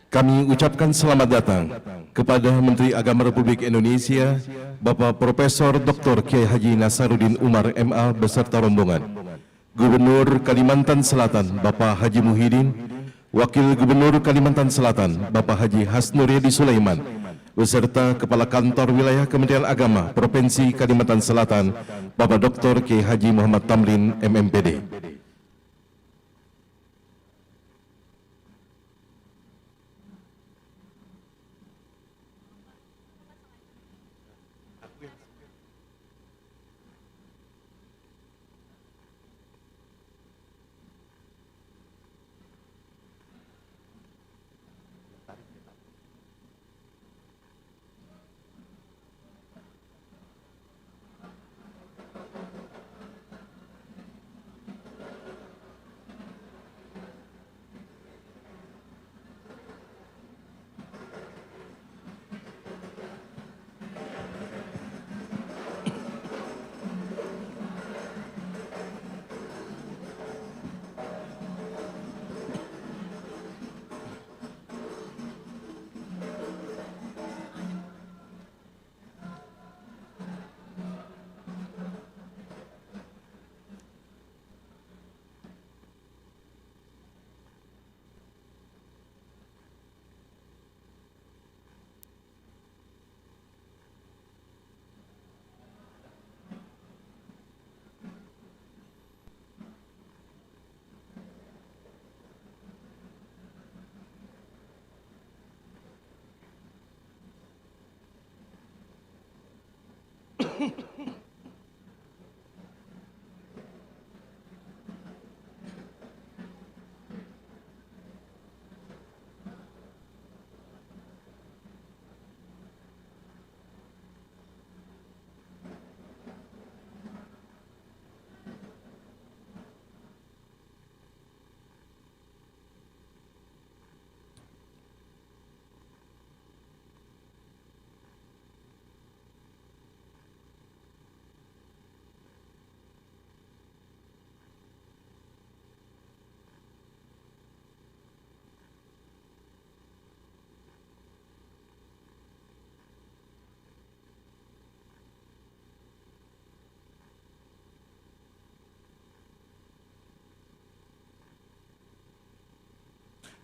Kami ucapkan selamat datang kepada Menteri Agama Republik Indonesia, Bapak Profesor Dr. Kiai Haji Nasaruddin Umar MA beserta rombongan, Gubernur Kalimantan Selatan Bapak Haji Muhyiddin, Wakil Gubernur Kalimantan Selatan Bapak Haji Hasnuryadi Sulaiman, beserta Kepala Kantor Wilayah Kementerian Agama Provinsi Kalimantan Selatan Bapak Dr. Kiai Haji Muhammad Tamrin MMPD.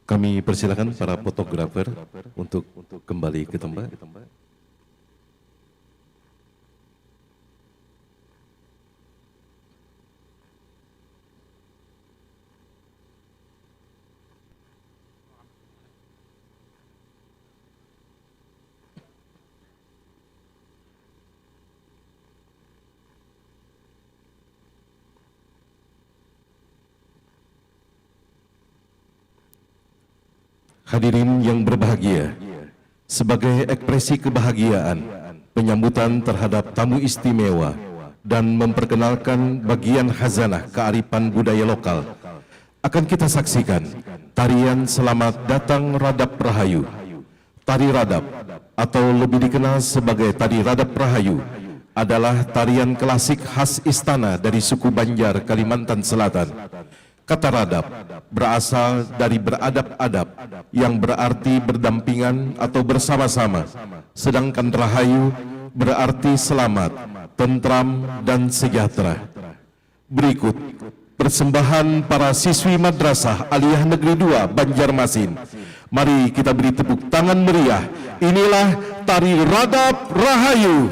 Kami persilakan para fotografer untuk kembali ke tempat. Hadirin yang berbahagia, sebagai ekspresi kebahagiaan, penyambutan terhadap tamu istimewa, dan memperkenalkan bagian khazanah kearifan budaya lokal, akan kita saksikan tarian Selamat Datang Radap Rahayu. Tari Radap, atau lebih dikenal sebagai Tari Radap Rahayu, adalah tarian klasik khas istana dari suku Banjar, Kalimantan Selatan. Kata radap berasal dari beradab-adab yang berarti berdampingan atau bersama-sama, sedangkan rahayu berarti selamat, tentram, dan sejahtera. Berikut persembahan para siswi Madrasah Aliyah Negeri 2 Banjarmasin. Mari kita beri tepuk tangan meriah. Inilah Tari Radap Rahayu.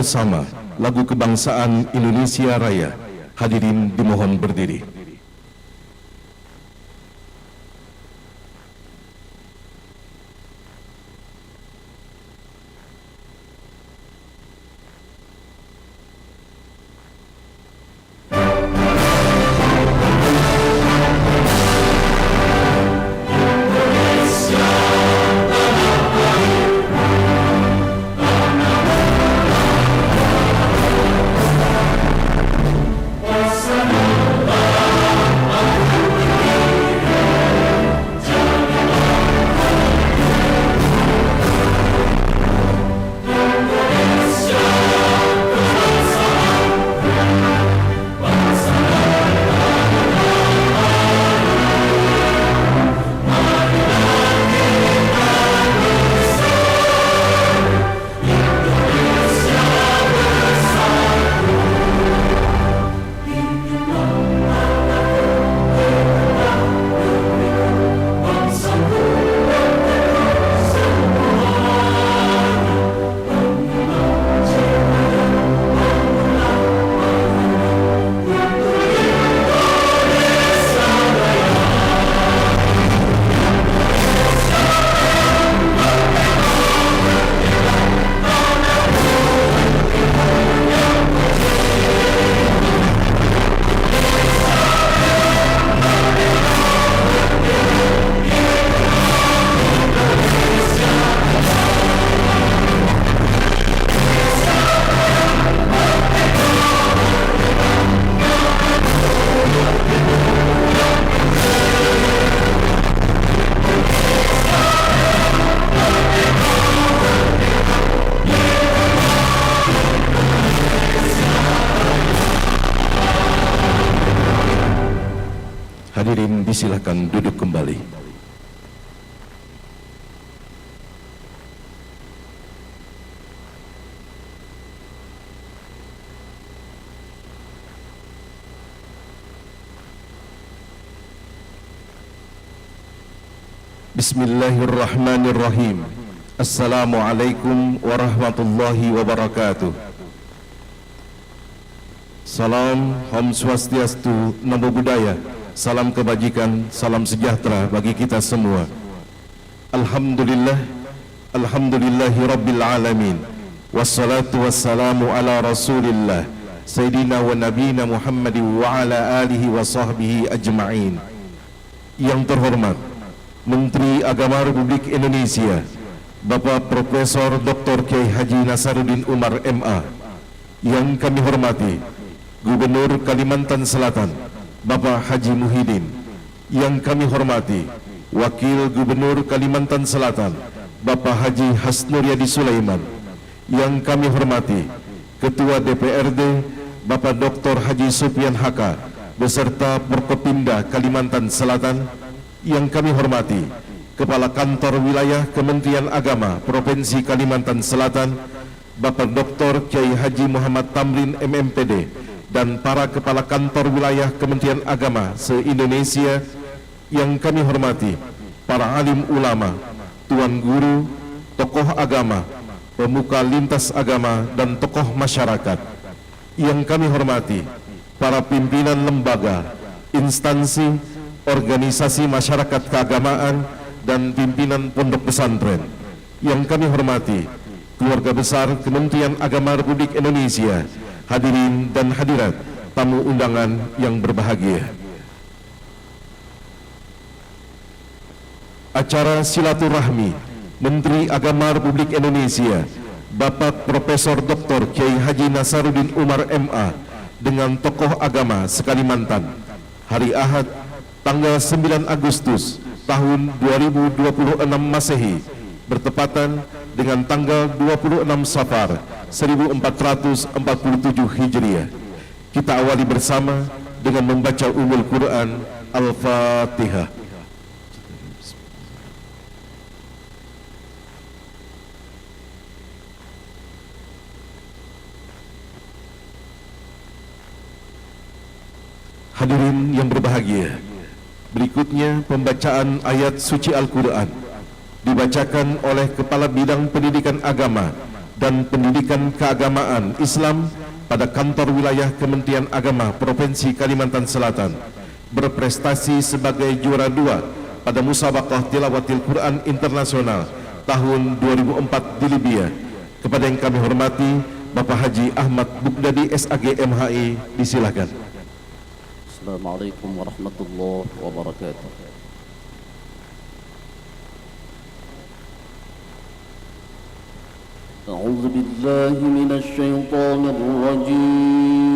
bersama lagu kebangsaan Indonesia Raya. Hadirin dimohon berdiri. Hadirin disilakan duduk kembali. Bismillahirrahmanirrahim. Assalamualaikum warahmatullahi wabarakatuh. Salam, Om Swastiastu, Namo Buddhaya. Salam kebajikan, salam sejahtera bagi kita semua. Alhamdulillah, alhamdulillahi rabbil alamin. Wassalatu wassalamu ala rasulillah Sayyidina wa nabina Muhammad wa ala alihi wa sahbihi ajma'in. Yang terhormat Menteri Agama Republik Indonesia Bapak Profesor Dr. Kiai Haji Nasaruddin Umar MA. Yang kami hormati Gubernur Kalimantan Selatan Bapak Haji Muhyiddin. Yang kami hormati Wakil Gubernur Kalimantan Selatan Bapak Haji Hasnuryadi Sulaiman. Yang kami hormati Ketua DPRD Bapak Dr. Haji Supian Haka beserta Forkopimda Kalimantan Selatan. Yang kami hormati Kepala Kantor Wilayah Kementerian Agama Provinsi Kalimantan Selatan Bapak Dr. Kiai Haji Muhammad Tamrin MMPD dan para Kepala Kantor Wilayah Kementerian Agama se-Indonesia. Yang kami hormati para alim ulama, tuan guru, tokoh agama, pemuka lintas agama dan tokoh masyarakat. Yang kami hormati para pimpinan lembaga, instansi, organisasi masyarakat keagamaan dan pimpinan pondok pesantren. Yang kami hormati keluarga besar Kementerian Agama Republik Indonesia, hadirin dan hadirat, tamu undangan yang berbahagia. Acara silaturahmi Menteri Agama Republik Indonesia Bapak Profesor Dr. Kiai Haji Nasaruddin Umar MA dengan tokoh agama sekalimantan hari Ahad tanggal 9 Agustus tahun 2026 Masehi bertepatan dengan tanggal 26 Safar 1447 Hijriah. Kita awali bersama dengan membaca Ummul Quran Al-Fatihah. Hadirin yang berbahagia, berikutnya pembacaan ayat suci Al-Quran dibacakan oleh Kepala Bidang Pendidikan Agama dan Pendidikan Keagamaan Islam pada kantor wilayah Kementerian Agama Provinsi Kalimantan Selatan berprestasi sebagai juara 2 pada Musabaqah Tilawatil Quran Internasional tahun 2004 di Libya. Kepada yang kami hormati Bapak Haji Ahmad Bugdadi SAG MHI, disilakan. Assalamualaikum warahmatullahi wabarakatuh. A'udzu billahi minasy syaithanir rajim.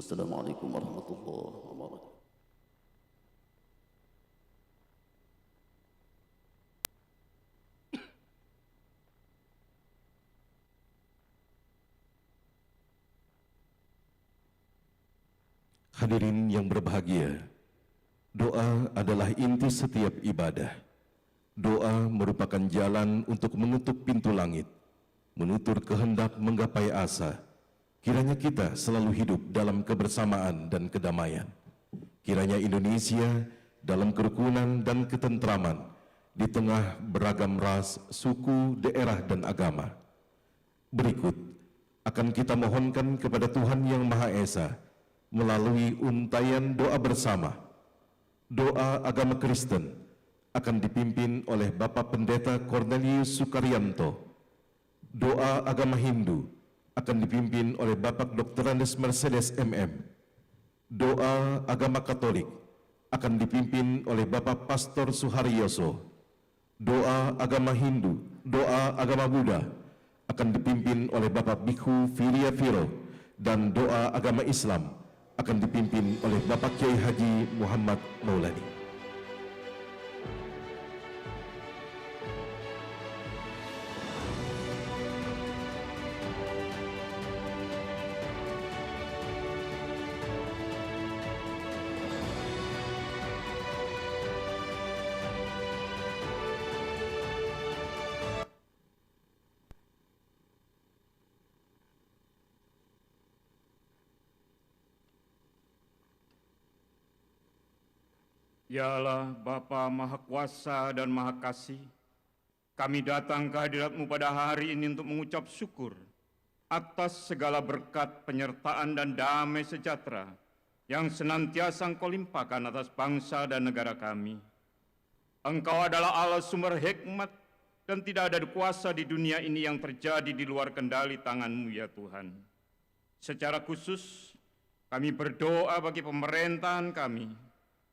Assalamualaikum warahmatullahi wabarakatuh. Hadirin yang berbahagia, Doa adalah inti setiap ibadah. Doa merupakan jalan untuk mengetuk pintu langit, menutur kehendak menggapai asa. Kiranya kita selalu hidup dalam kebersamaan dan kedamaian. Kiranya Indonesia dalam kerukunan dan ketentraman di tengah beragam ras, suku, daerah, dan agama. Berikut akan kita mohonkan kepada Tuhan Yang Maha Esa melalui untayan doa bersama. Doa agama Kristen akan dipimpin oleh Bapak Pendeta Cornelius Sukaryanto. Doa agama Hindu akan dipimpin oleh Bapak Dr. Andes Mercedes MM. Doa agama Katolik akan dipimpin oleh Bapak Pastor Suharyoso. Doa agama Hindu, doa agama Buddha akan dipimpin oleh Bapak Bikhu Virya Viro, dan doa agama Islam akan dipimpin oleh Bapak Kiai Haji Muhammad Maulani. Ya Allah, Bapa Maha Kuasa dan Maha Kasih, kami datang ke hadirat-Mu pada hari ini untuk mengucap syukur atas segala berkat, penyertaan, dan damai sejahtera yang senantiasa Engkau limpahkan atas bangsa dan negara kami. Engkau adalah Allah sumber hikmat, dan tidak ada kuasa di dunia ini yang terjadi di luar kendali tangan-Mu, ya Tuhan. Secara khusus, kami berdoa bagi pemerintahan kami,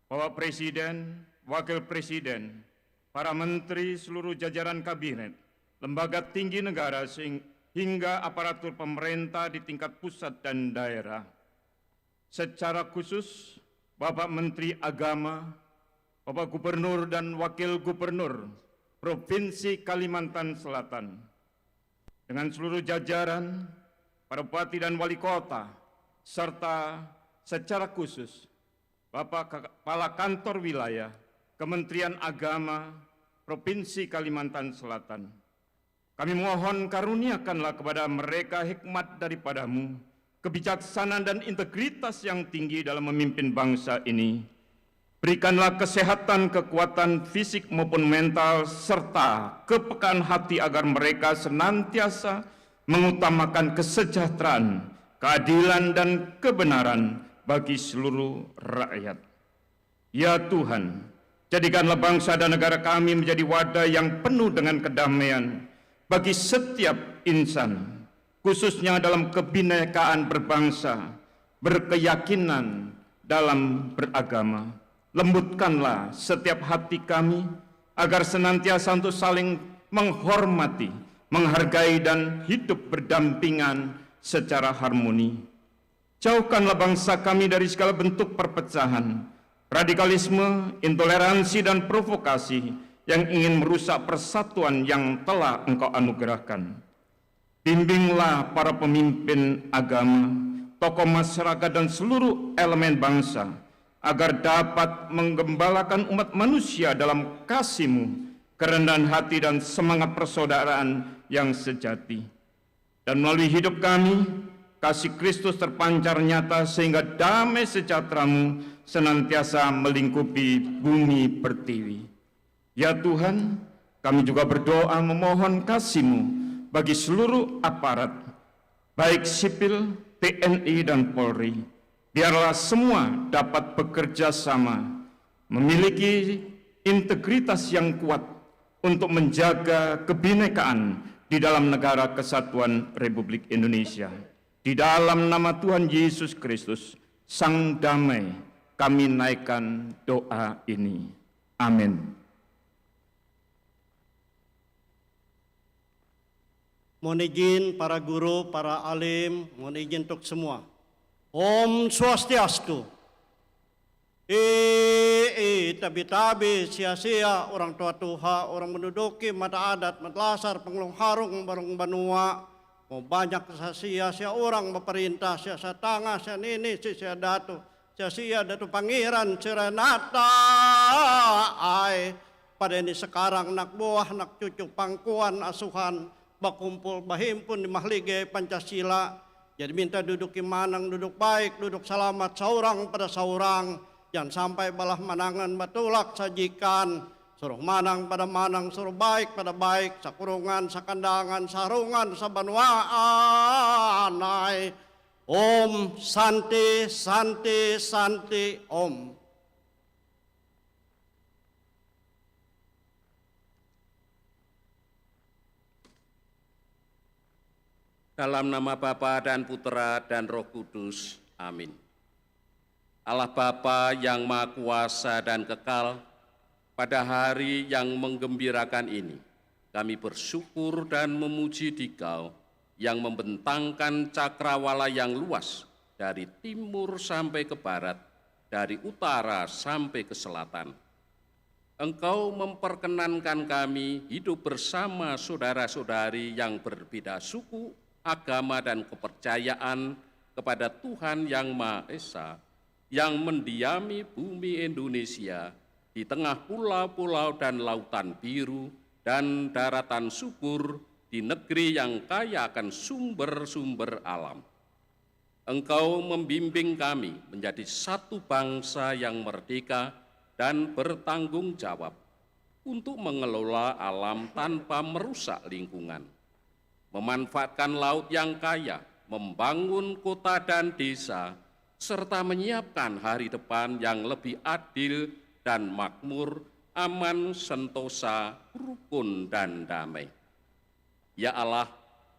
Bapak Presiden, Wakil Presiden, para menteri, seluruh jajaran kabinet, lembaga tinggi negara, hingga aparatur pemerintah di tingkat pusat dan daerah. Secara khusus, Bapak Menteri Agama, Bapak Gubernur dan Wakil Gubernur Provinsi Kalimantan Selatan, dengan seluruh jajaran, para bupati dan wali kota, serta secara khusus Bapak Kepala Kantor Wilayah Kementerian Agama Provinsi Kalimantan Selatan. Kami mohon karuniakanlah kepada mereka hikmat daripada-Mu, kebijaksanaan dan integritas yang tinggi dalam memimpin bangsa ini. Berikanlah kesehatan, kekuatan fisik maupun mental, serta kepekaan hati agar mereka senantiasa mengutamakan kesejahteraan, keadilan, dan kebenaran bagi seluruh rakyat. Ya Tuhan, jadikanlah bangsa dan negara kami menjadi wadah yang penuh dengan kedamaian bagi setiap insan, khususnya dalam kebinekaan berbangsa, berkeyakinan dalam beragama. Lembutkanlah setiap hati kami agar senantiasa untuk saling menghormati, menghargai, dan hidup berdampingan secara harmoni. Jauhkanlah bangsa kami dari segala bentuk perpecahan, radikalisme, intoleransi, dan provokasi yang ingin merusak persatuan yang telah Engkau anugerahkan. Bimbinglah para pemimpin agama, tokoh masyarakat, dan seluruh elemen bangsa agar dapat menggembalakan umat manusia dalam kasih-Mu, kerendahan hati, dan semangat persaudaraan yang sejati. Dan melalui hidup kami, kasih Kristus terpancar nyata sehingga damai sejahtera-Mu senantiasa melingkupi bumi pertiwi. Ya Tuhan, kami juga berdoa memohon kasih-Mu bagi seluruh aparat, baik sipil, TNI, dan Polri. Biarlah semua dapat bekerja sama, memiliki integritas yang kuat untuk menjaga kebinekaan di dalam negara kesatuan Republik Indonesia. Di dalam nama Tuhan Yesus Kristus, Sang Damai, kami naikkan doa ini. Amin. Mohon izin para guru, para alim, mohon izin untuk semua. Om Swastiastu. Tabi-tabi, sia-sia, orang tua Tuha, orang menduduki, mata adat, matlasar, pengelung harung, barung banua, mau banyak sia-sia orang memerintah, sia tangga, sia nini, sia datu, sia-sia Datu Pangeran Serenata ai pada ini sekarang nak buah nak cucu pangkuan asuhan bakumpul bahimpun di mahlige Pancasila. Jadi minta duduk imanang, duduk baik, duduk selamat saurang pada saurang. Jangan sampai balah manangan batulak sajikan. Suruh manang pada manang, suruh baik pada baik. Sakurungan, sakandangan, sarungan, sabanuaan. Om Santi, Santi, Santi, Om. Dalam nama Bapa dan Putera dan Roh Kudus. Amin. Allah Bapa yang Maha Kuasa dan Kekal, pada hari yang menggembirakan ini, kami bersyukur dan memuji Dikau yang membentangkan cakrawala yang luas dari timur sampai ke barat, dari utara sampai ke selatan. Engkau memperkenankan kami hidup bersama saudara-saudari yang berbeda suku, agama dan kepercayaan kepada Tuhan yang Maha Esa, yang mendiami bumi Indonesia di tengah pulau-pulau dan lautan biru dan daratan subur di negeri yang kaya akan sumber-sumber alam. Engkau membimbing kami menjadi satu bangsa yang merdeka dan bertanggung jawab untuk mengelola alam tanpa merusak lingkungan, memanfaatkan laut yang kaya, membangun kota dan desa, serta menyiapkan hari depan yang lebih adil dan makmur, aman, sentosa, rukun, dan damai. Ya Allah,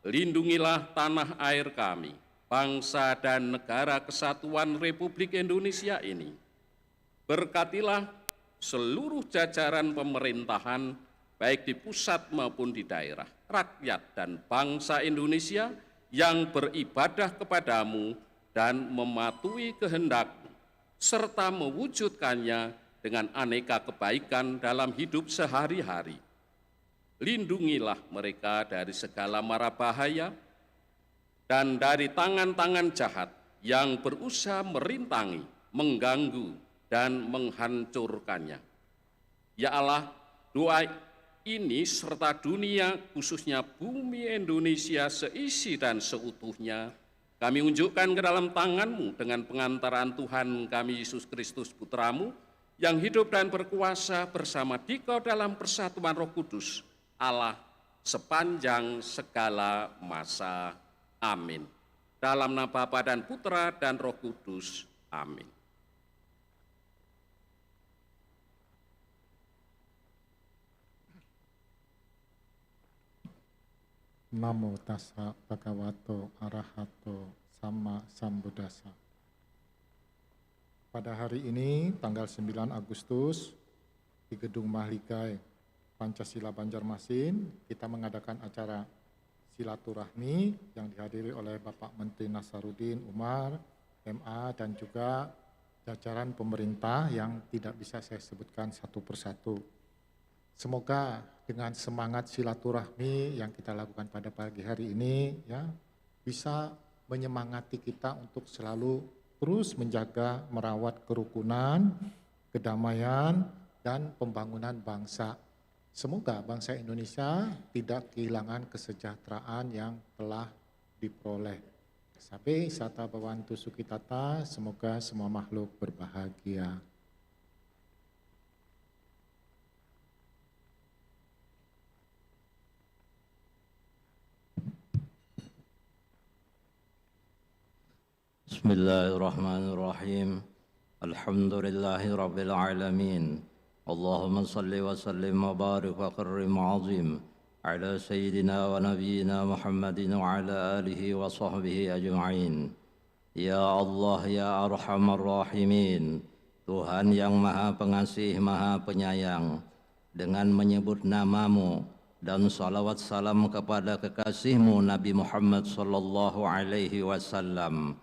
lindungilah tanah air kami, bangsa dan negara kesatuan Republik Indonesia ini. Berkatilah seluruh jajaran pemerintahan, baik di pusat maupun di daerah, rakyat dan bangsa Indonesia yang beribadah kepadamu dan mematuhi kehendak-Mu, serta mewujudkannya dengan aneka kebaikan dalam hidup sehari-hari. Lindungilah mereka dari segala mara bahaya dan dari tangan-tangan jahat yang berusaha merintangi, mengganggu, dan menghancurkannya. Ya Allah, doa ini serta dunia, khususnya bumi Indonesia seisi dan seutuhnya, kami unjukkan ke dalam tangan-Mu dengan pengantaran Tuhan kami Yesus Kristus Putra-Mu, yang hidup dan berkuasa bersama Dikau dalam persatuan Roh Kudus, Allah sepanjang segala masa. Amin. Dalam nama Bapa dan Putera dan Roh Kudus. Amin. Namo tassa bhagavato arahato sama sambuddhassa. Pada hari ini, tanggal 9 Agustus, di Gedung Mahligai Pancasila Banjarmasin, kita mengadakan acara silaturahmi yang dihadiri oleh Bapak Menteri Nasaruddin Umar, MA, dan juga jajaran pemerintah yang tidak bisa saya sebutkan satu persatu. Semoga dengan semangat silaturahmi yang kita lakukan pada pagi hari ini, ya, bisa menyemangati kita untuk selalu terus menjaga, merawat kerukunan, kedamaian, dan pembangunan bangsa. Semoga bangsa Indonesia tidak kehilangan kesejahteraan yang telah diperoleh. Sabe sata bawantu sukitata, semoga semua makhluk berbahagia. Bismillahirrahmanirrahim. Alhamdulillahi rabbil alamin. Allahumma salli wa sallim wa barik wa karrim azim ala sayyidina wa nabiyyina Muhammadin wa ala alihi wa sahbihi ajma'in. Ya Allah, ya arhamar rahimin, Tuhan yang maha pengasih, maha penyayang, dengan menyebut nama-Mu dan salawat salam kepada kekasih-Mu Nabi Muhammad sallallahu alaihi wasallam,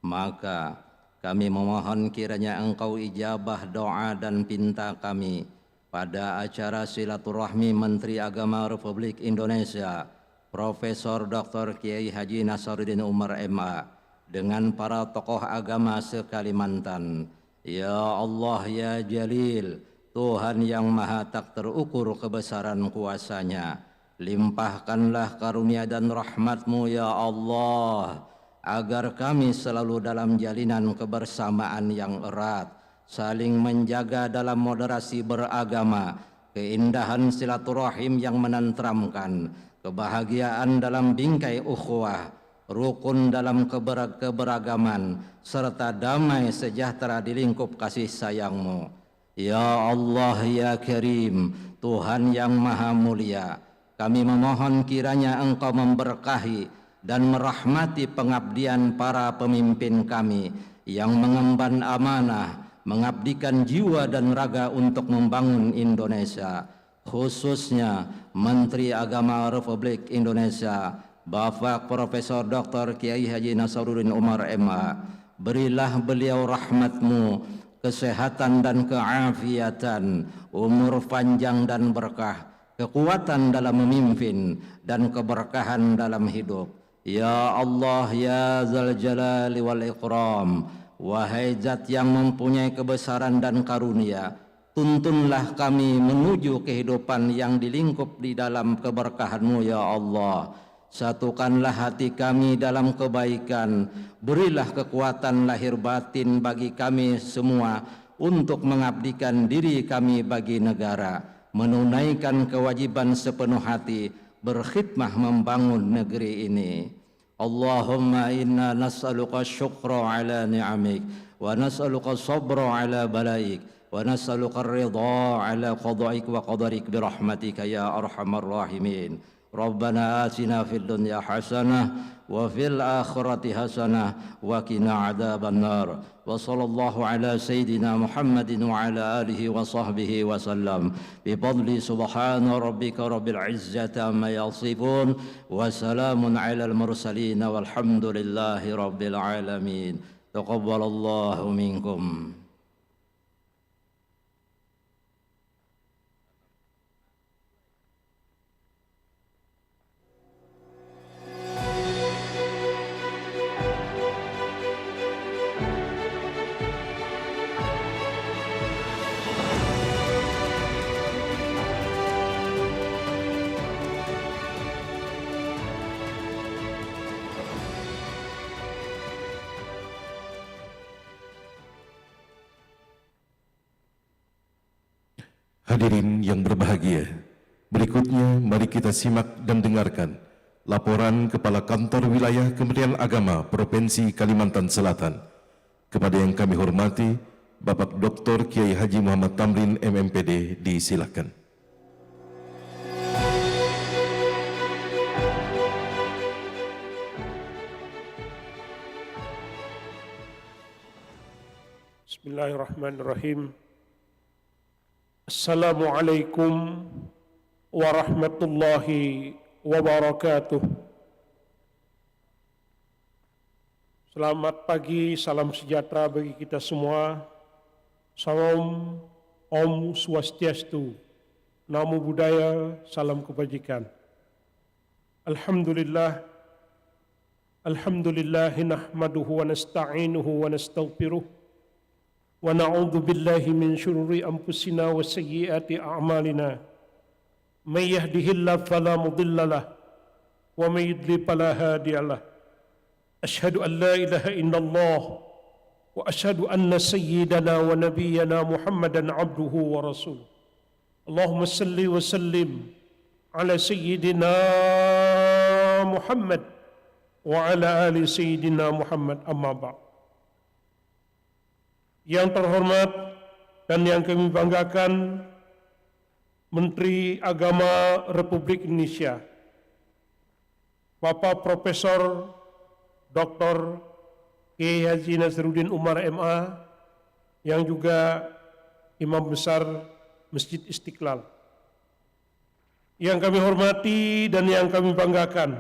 maka kami memohon kiranya Engkau ijabah doa dan pinta kami pada acara silaturahmi Menteri Agama Republik Indonesia Profesor Dr. Kiai Haji Nasaruddin Umar MA dengan para tokoh agama se-Kalimantan. Ya Allah ya Jalil, Tuhan yang maha tak terukur kebesaran kuasa-Nya, limpahkanlah karunia dan rahmat-Mu ya Allah, agar kami selalu dalam jalinan kebersamaan yang erat, saling menjaga dalam moderasi beragama, keindahan silaturahim yang menenteramkan, kebahagiaan dalam bingkai ukhuwah, rukun dalam keberagaman, serta damai sejahtera di lingkup kasih sayang-Mu. Ya Allah ya Karim, Tuhan yang maha mulia, kami memohon kiranya Engkau memberkahi dan merahmati pengabdian para pemimpin kami yang mengemban amanah, mengabdikan jiwa dan raga untuk membangun Indonesia, khususnya Menteri Agama Republik Indonesia Bapak Profesor Dr. Kiai Haji Nasaruddin Umar MA. Berilah beliau rahmat-Mu, kesehatan dan keafiatan, umur panjang dan berkah, kekuatan dalam memimpin dan keberkahan dalam hidup. Ya Allah ya Zal Jalali wal Ikram, wahai Zat yang mempunyai kebesaran dan karunia, tuntunlah kami menuju kehidupan yang dilingkup di dalam keberkahan-Mu ya Allah. Satukanlah hati kami dalam kebaikan, berilah kekuatan lahir batin bagi kami semua untuk mengabdikan diri kami bagi negara, menunaikan kewajiban sepenuh hati, berkhidmah membangun negeri ini. Allahumma inna nas'aluka syukra ala ni'amik, wa nas'aluka sabra ala balaik, wa nas'aluka ridha ala qada'ik wa qadarik birahmatika ya arhamar rahimin. Rabbana atina fid dunya hasanah wa fil akhirati hasanah wa qina adzaban nar. Wa sallallahu ala sayyidina Muhammadin wa ala alihi wa sahbihi wa sallam. Bi fadli subhana rabbika rabbil izzati amma yasifun wa salamun alal mursalin walhamdulillahi rabbil alamin. Taqabbalallahu minkum. Hadirin yang berbahagia, berikutnya mari kita simak dan dengarkan laporan Kepala Kantor Wilayah Kementerian Agama Provinsi Kalimantan Selatan. Kepada yang kami hormati, Bapak Dr. Kiai Haji Muhammad Tamrin MMPD, disilakan. Bismillahirrahmanirrahim. Assalamualaikum warahmatullahi wabarakatuh. Selamat pagi, salam sejahtera bagi kita semua. Salam Om Swastiastu, Namo Buddhaya, salam kebajikan. Alhamdulillahi nahmaduhu wa nasta'inuhu wa nastaghfiruh. Wa na'udzu billahi min syururi anfusina wa sayyiati a'malina. May yahdihillahu fala mudilla lahu wa may yudlil fala hadiya lahu. Asyhadu an la ilaha illallah wa asyhadu anna sayyidana wa nabiyyana Muhammadan abduhu wa rasuluh. Allahumma salli wa sallim ala sayyidina Muhammad wa ala ali sayyidina Muhammad, amma ba'd. Yang terhormat dan yang kami banggakan, Menteri Agama Republik Indonesia, Bapak Profesor Dr. Kiai Haji Nasaruddin Umar MA, yang juga Imam Besar Masjid Istiqlal. Yang kami hormati dan yang kami banggakan,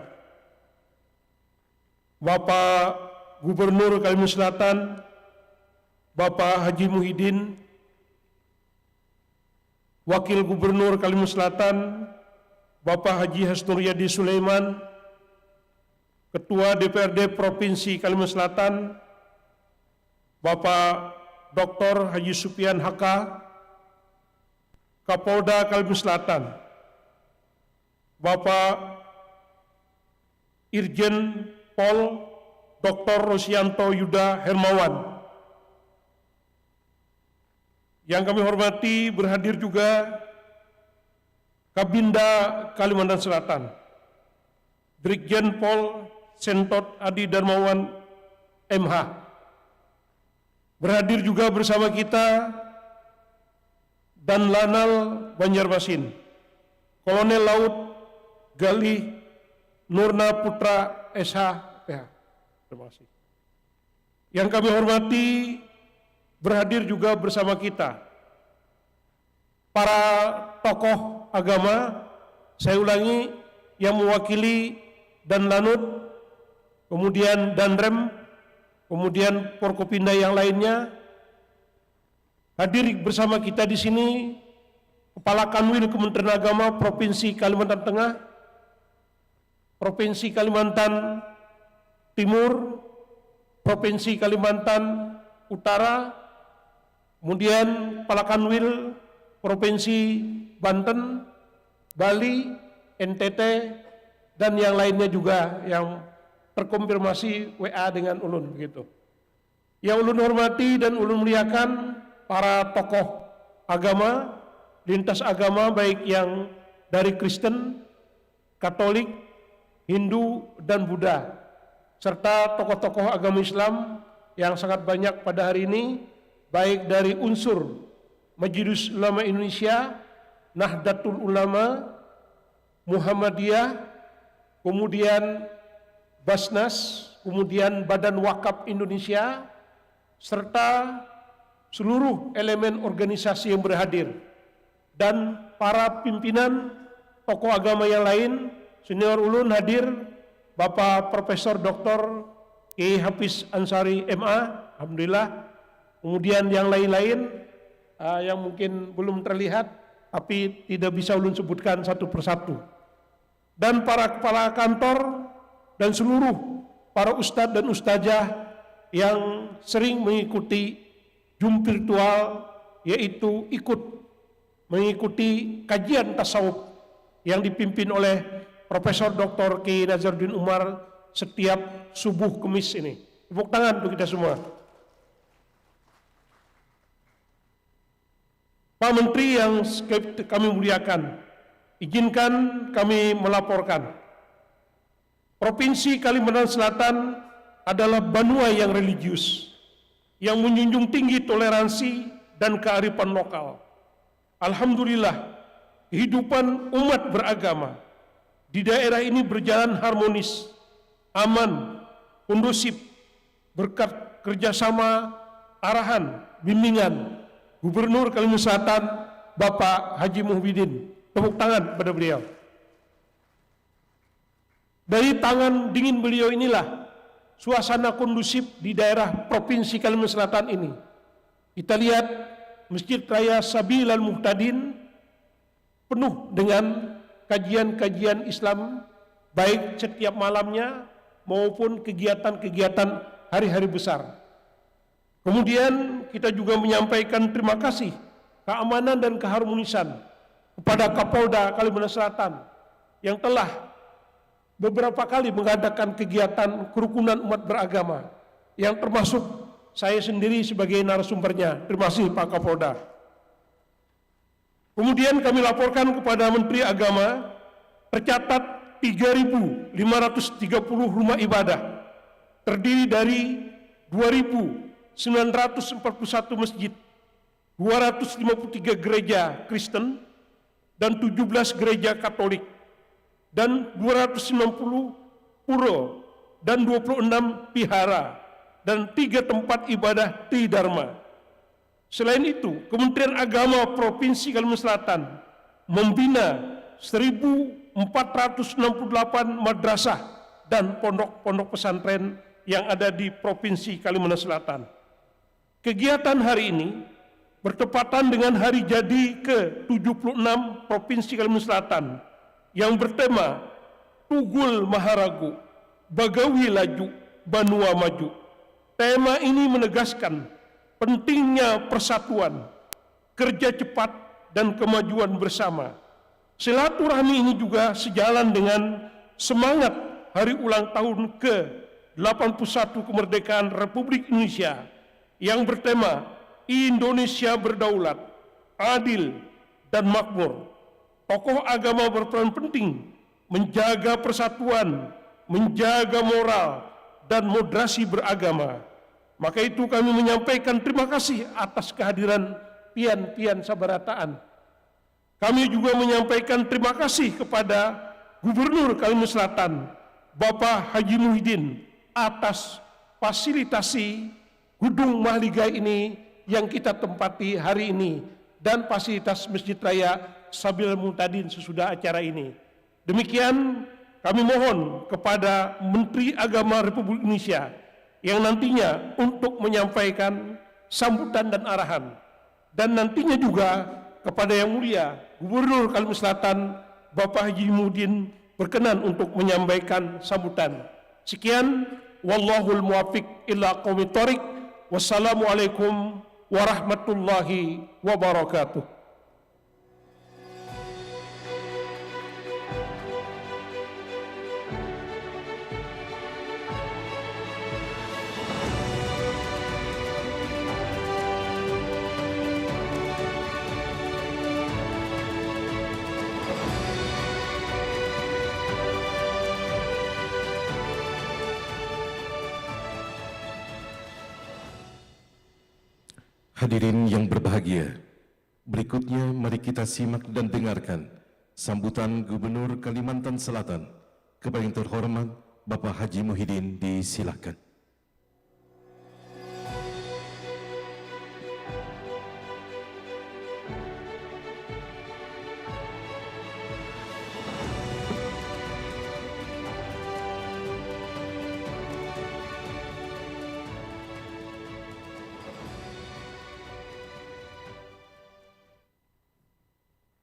Bapak Gubernur Kalimantan Selatan, Bapak Haji Muhyiddin, Wakil Gubernur Kalimantan Selatan, Bapak Haji Hasnur Yadi Sulaiman, Ketua DPRD Provinsi Kalimantan Selatan, Bapak Dr. Haji Supian Haka, Kapolda Kalimantan Selatan, Bapak Irjen Pol Dr. Rosianto Yuda Hermawan. Yang kami hormati, berhadir juga Kabinda Kalimantan Selatan, Brigjen Pol Sentot Adi Darmawan MH. Berhadir juga bersama kita Dan Lanal Banjarmasin, Kolonel Laut Galih Nurna Putra SH PH. Terima kasih. Yang kami hormati, berhadir juga bersama kita para tokoh agama, saya ulangi, yang mewakili Dan Lanut, kemudian Danrem, kemudian Forkopimda yang lainnya. Hadir bersama kita di sini Kepala Kanwil Kementerian Agama Provinsi Kalimantan Tengah, Provinsi Kalimantan Timur, Provinsi Kalimantan Utara, kemudian Kepala Kanwil Provinsi Banten, Bali, NTT, dan yang lainnya juga yang terkonfirmasi WA dengan ulun begitu. Yang ulun hormati dan ulun muliakan para tokoh agama, lintas agama baik yang dari Kristen, Katolik, Hindu, dan Buddha, serta tokoh-tokoh agama Islam yang sangat banyak pada hari ini, baik dari unsur Majelis Ulama Indonesia, Nahdlatul Ulama, Muhammadiyah, kemudian Basnas, kemudian Badan Wakaf Indonesia, serta seluruh elemen organisasi yang berhadir, dan para pimpinan tokoh agama yang lain. Senior ulun hadir Bapak Profesor Dr. Kiai Hafiz Ansari MA, alhamdulillah. Kemudian yang lain-lain yang mungkin belum terlihat tapi tidak bisa ulun sebutkan satu persatu. Dan para kepala kantor dan seluruh para ustadz dan ustazah yang sering mengikuti Zoom virtual, yaitu ikut mengikuti kajian tasawuf yang dipimpin oleh Profesor Dr. Kiai Nazaruddin Umar setiap subuh Kemis ini. Tepuk tangan untuk kita semua. Pak Menteri yang kami muliakan, izinkan kami melaporkan. Provinsi Kalimantan Selatan adalah benua yang religius, yang menjunjung tinggi toleransi dan kearifan lokal. Alhamdulillah, kehidupan umat beragama di daerah ini berjalan harmonis, aman, kondusif, berkat kerjasama, arahan, bimbingan Gubernur Kalimantan Selatan, Bapak Haji Muhyiddin. Tepuk tangan pada beliau. Dari tangan dingin beliau inilah suasana kondusif di daerah Provinsi Kalimantan Selatan ini. Kita lihat Masjid Raya Sabilal Muhtadin penuh dengan kajian-kajian Islam, baik setiap malamnya maupun kegiatan-kegiatan hari-hari besar. Kemudian kita juga menyampaikan terima kasih, keamanan dan keharmonisan kepada Kapolda Kalimantan Selatan yang telah beberapa kali mengadakan kegiatan kerukunan umat beragama, yang termasuk saya sendiri sebagai narasumbernya. Terima kasih Pak Kapolda. Kemudian kami laporkan kepada Menteri Agama, tercatat 3.530 rumah ibadah, terdiri dari 2.941 masjid, 253 gereja Kristen, dan 17 gereja Katolik, dan 290 pura, dan 26 vihara, dan 3 tempat ibadah Tridharma. Selain itu, Kementerian Agama Provinsi Kalimantan Selatan membina 1.468 madrasah dan pondok-pondok pesantren yang ada di Provinsi Kalimantan Selatan. Kegiatan hari ini bertepatan dengan hari jadi ke-76 Provinsi Kalimantan Selatan yang bertema Tugul Maharagu, Bagawi laju, Banua maju. Tema ini menegaskan pentingnya persatuan, kerja cepat, dan kemajuan bersama. Silaturahmi ini juga sejalan dengan semangat hari ulang tahun ke-81 kemerdekaan Republik Indonesia yang bertema Indonesia berdaulat, adil, dan makmur. Tokoh agama berperan penting menjaga persatuan, menjaga moral, dan moderasi beragama. Maka itu kami menyampaikan terima kasih atas kehadiran pian-pian sabarataan. Kami juga menyampaikan terima kasih kepada Gubernur Kalimantan Selatan, Bapak Haji Muhyiddin, atas fasilitasi Gedung Mahligai ini yang kita tempati hari ini dan fasilitas Masjid Raya Sabil Muntadin sesudah acara ini. Demikian kami mohon kepada Menteri Agama Republik Indonesia yang nantinya untuk menyampaikan sambutan dan arahan, dan nantinya juga kepada Yang Mulia Gubernur Kalimantan Selatan Bapak Haji Muhyiddin berkenan untuk menyampaikan sambutan. Sekian, wallahul muwaffiq ila aqwamit thoriq. Wassalamualaikum warahmatullahi wabarakatuh. Hadirin yang berbahagia, berikutnya mari kita simak dan dengarkan sambutan Gubernur Kalimantan Selatan. Kepada yang terhormat Bapak Haji Muhyiddin, disilakan.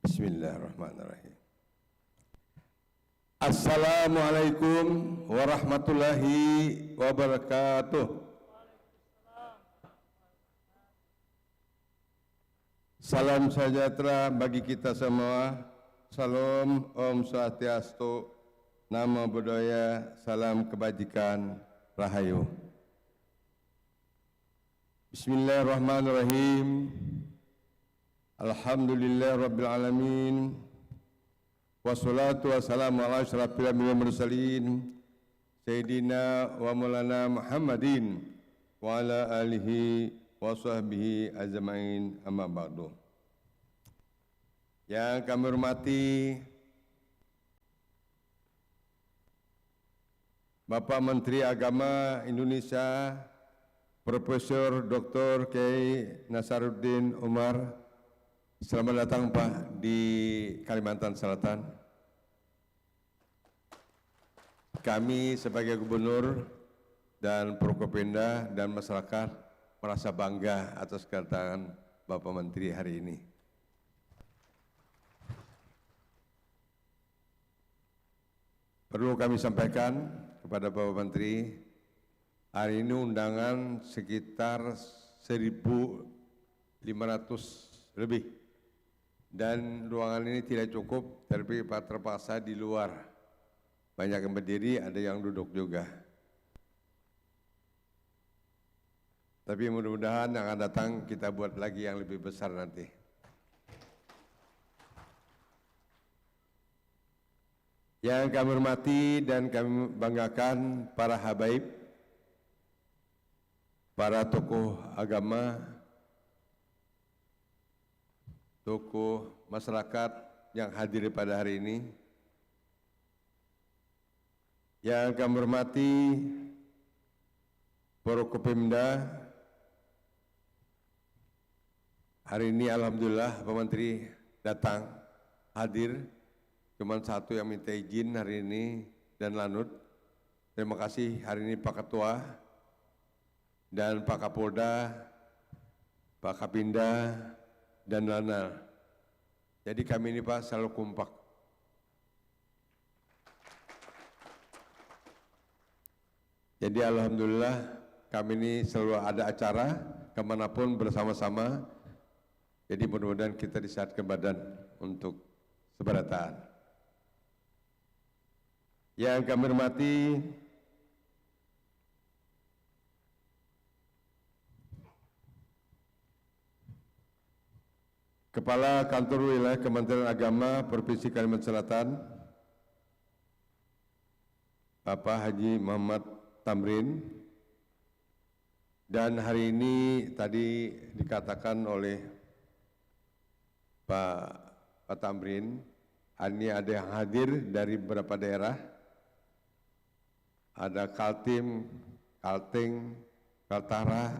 Bismillahirrahmanirrahim. Assalamualaikum warahmatullahi wabarakatuh. Salam sejahtera bagi kita semua. Salam Om Swastiastu, Namo Buddhaya, salam kebajikan, Rahayu. Bismillahirrahmanirrahim. Alhamdulillah Rabbil Alamin. Wassalatu wassalamu ala asyrafil anbiya'i wal mursalin Sayyidina wa maulana Muhammadin wa ala alihi wa sahbihi ajma'in, amma ba'du. Yang kami hormati Bapak Menteri Agama Indonesia Profesor Dr. Kiai Nasaruddin Umar. Selamat datang Pak di Kalimantan Selatan. Kami sebagai Gubernur dan Prokopimda dan masyarakat merasa bangga atas kedatangan Bapak Menteri hari ini. Perlu kami sampaikan kepada Bapak Menteri, hari ini undangan sekitar 1.500 lebih. Dan ruangan ini tidak cukup, tapi terpaksa di luar. Banyak yang berdiri, ada yang duduk juga. Tapi mudah-mudahan yang akan datang kita buat lagi yang lebih besar nanti. Yang kami hormati dan kami banggakan para habaib, para tokoh agama, tokoh masyarakat yang hadir pada hari ini. Yang kami hormati Prokopimda, hari ini alhamdulillah Pak Menteri datang, hadir. Cuman satu yang minta izin hari ini dan lanut. Terima kasih hari ini Pak Ketua dan Pak Kapolda, Pak Kapinda, dan Lana. Jadi kami ini Pak selalu kompak. Jadi alhamdulillah kami ini selalu ada acara kemanapun bersama-sama. Jadi mudah-mudahan kita disehatkan badan untuk seberatan. Yang kami hormati Kepala Kantor Wilayah Kementerian Agama Provinsi Kalimantan Selatan, Bapak Haji Muhammad Tamrin, dan hari ini tadi dikatakan oleh Pak Tamrin, ini ada yang hadir dari beberapa daerah, ada Kaltim, Kalteng, Kaltara,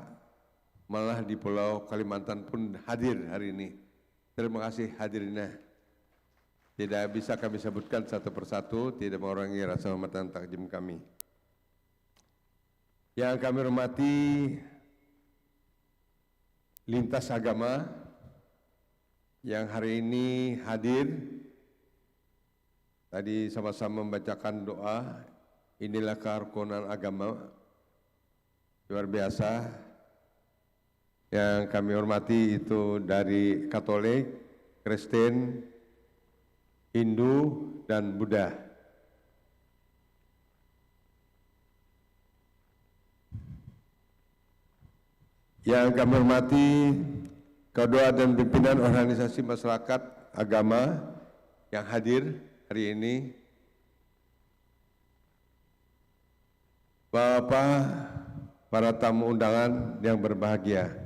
malah di Pulau Kalimantan pun hadir hari ini. Terima kasih hadirnya. Tidak bisa kami sebutkan satu persatu, tidak mengurangi rasa hormat dan takjim kami. Yang kami hormati lintas agama yang hari ini hadir, tadi sama-sama membacakan doa, inilah kerukunan agama, luar biasa. Yang kami hormati itu dari Katolik, Kristen, Hindu, dan Buddha. Yang kami hormati ketua dan pimpinan organisasi masyarakat agama yang hadir hari ini, Bapak, para tamu undangan yang berbahagia.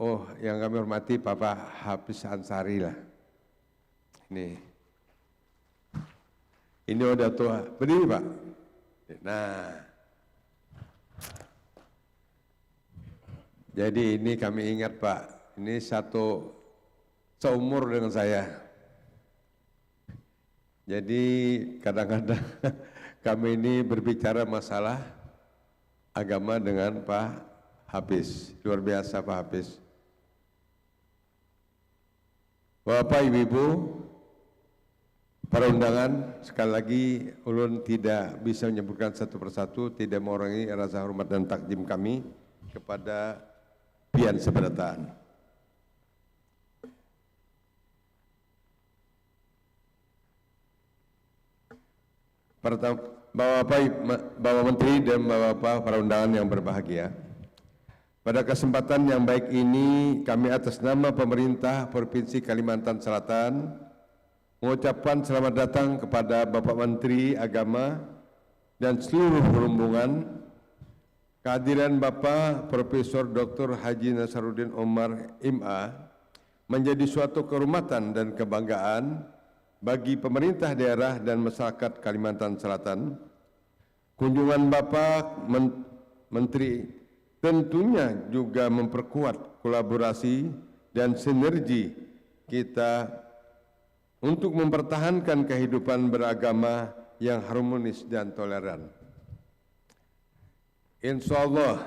Oh, yang kami hormati Bapak Hafiz Ansari lah. Ini udah tua. Berdiri Pak. Nah, jadi ini kami ingat Pak, ini satu seumur dengan saya. Jadi kadang-kadang kami ini berbicara masalah agama dengan Pak Hafiz. Luar biasa Pak Hafiz. Bapak, Ibu-ibu, para undangan, sekali lagi ulun tidak bisa menyebutkan satu persatu, tidak mengurangi rasa hormat dan takdim kami kepada pian seberatan. Bapak Menteri dan Bapak para undangan yang berbahagia, pada kesempatan yang baik ini, kami atas nama pemerintah Provinsi Kalimantan Selatan mengucapkan selamat datang kepada Bapak Menteri Agama dan seluruh rombongan. Kehadiran Bapak Profesor Dr. Haji Nasaruddin Omar MA menjadi suatu kehormatan dan kebanggaan bagi pemerintah daerah dan masyarakat Kalimantan Selatan. Kunjungan Bapak Menteri tentunya juga memperkuat kolaborasi dan sinergi kita untuk mempertahankan kehidupan beragama yang harmonis dan toleran. Insya Allah,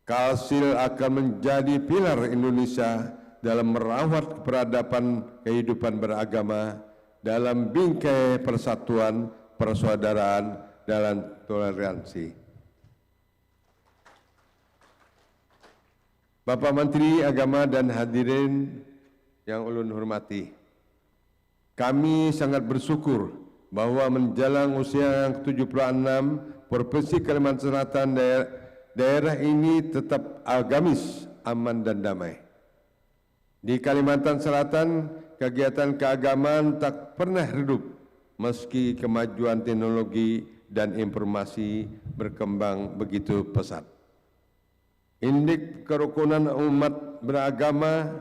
Kalsil akan menjadi pilar Indonesia dalam merawat peradaban kehidupan beragama dalam bingkai persatuan, persaudaraan, dan toleransi. Bapak Menteri Agama dan hadirin yang ulun hormati, kami sangat bersyukur bahwa menjelang usia yang ke-76, Provinsi Kalimantan Selatan daerah ini tetap agamis, aman dan damai. Di Kalimantan Selatan, kegiatan keagamaan tak pernah redup meski kemajuan teknologi dan informasi berkembang begitu pesat. Indeks kerukunan umat beragama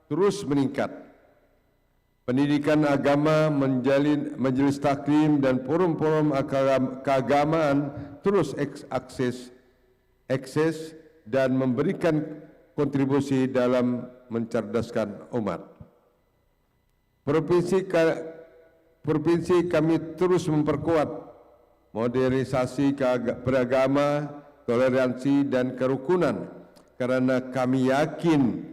terus meningkat. Pendidikan agama, majelis taklim dan forum-forum keagamaan terus eksis dan memberikan kontribusi dalam mencerdaskan umat. Provinsi kami terus memperkuat modernisasi beragama, toleransi dan kerukunan karena kami yakin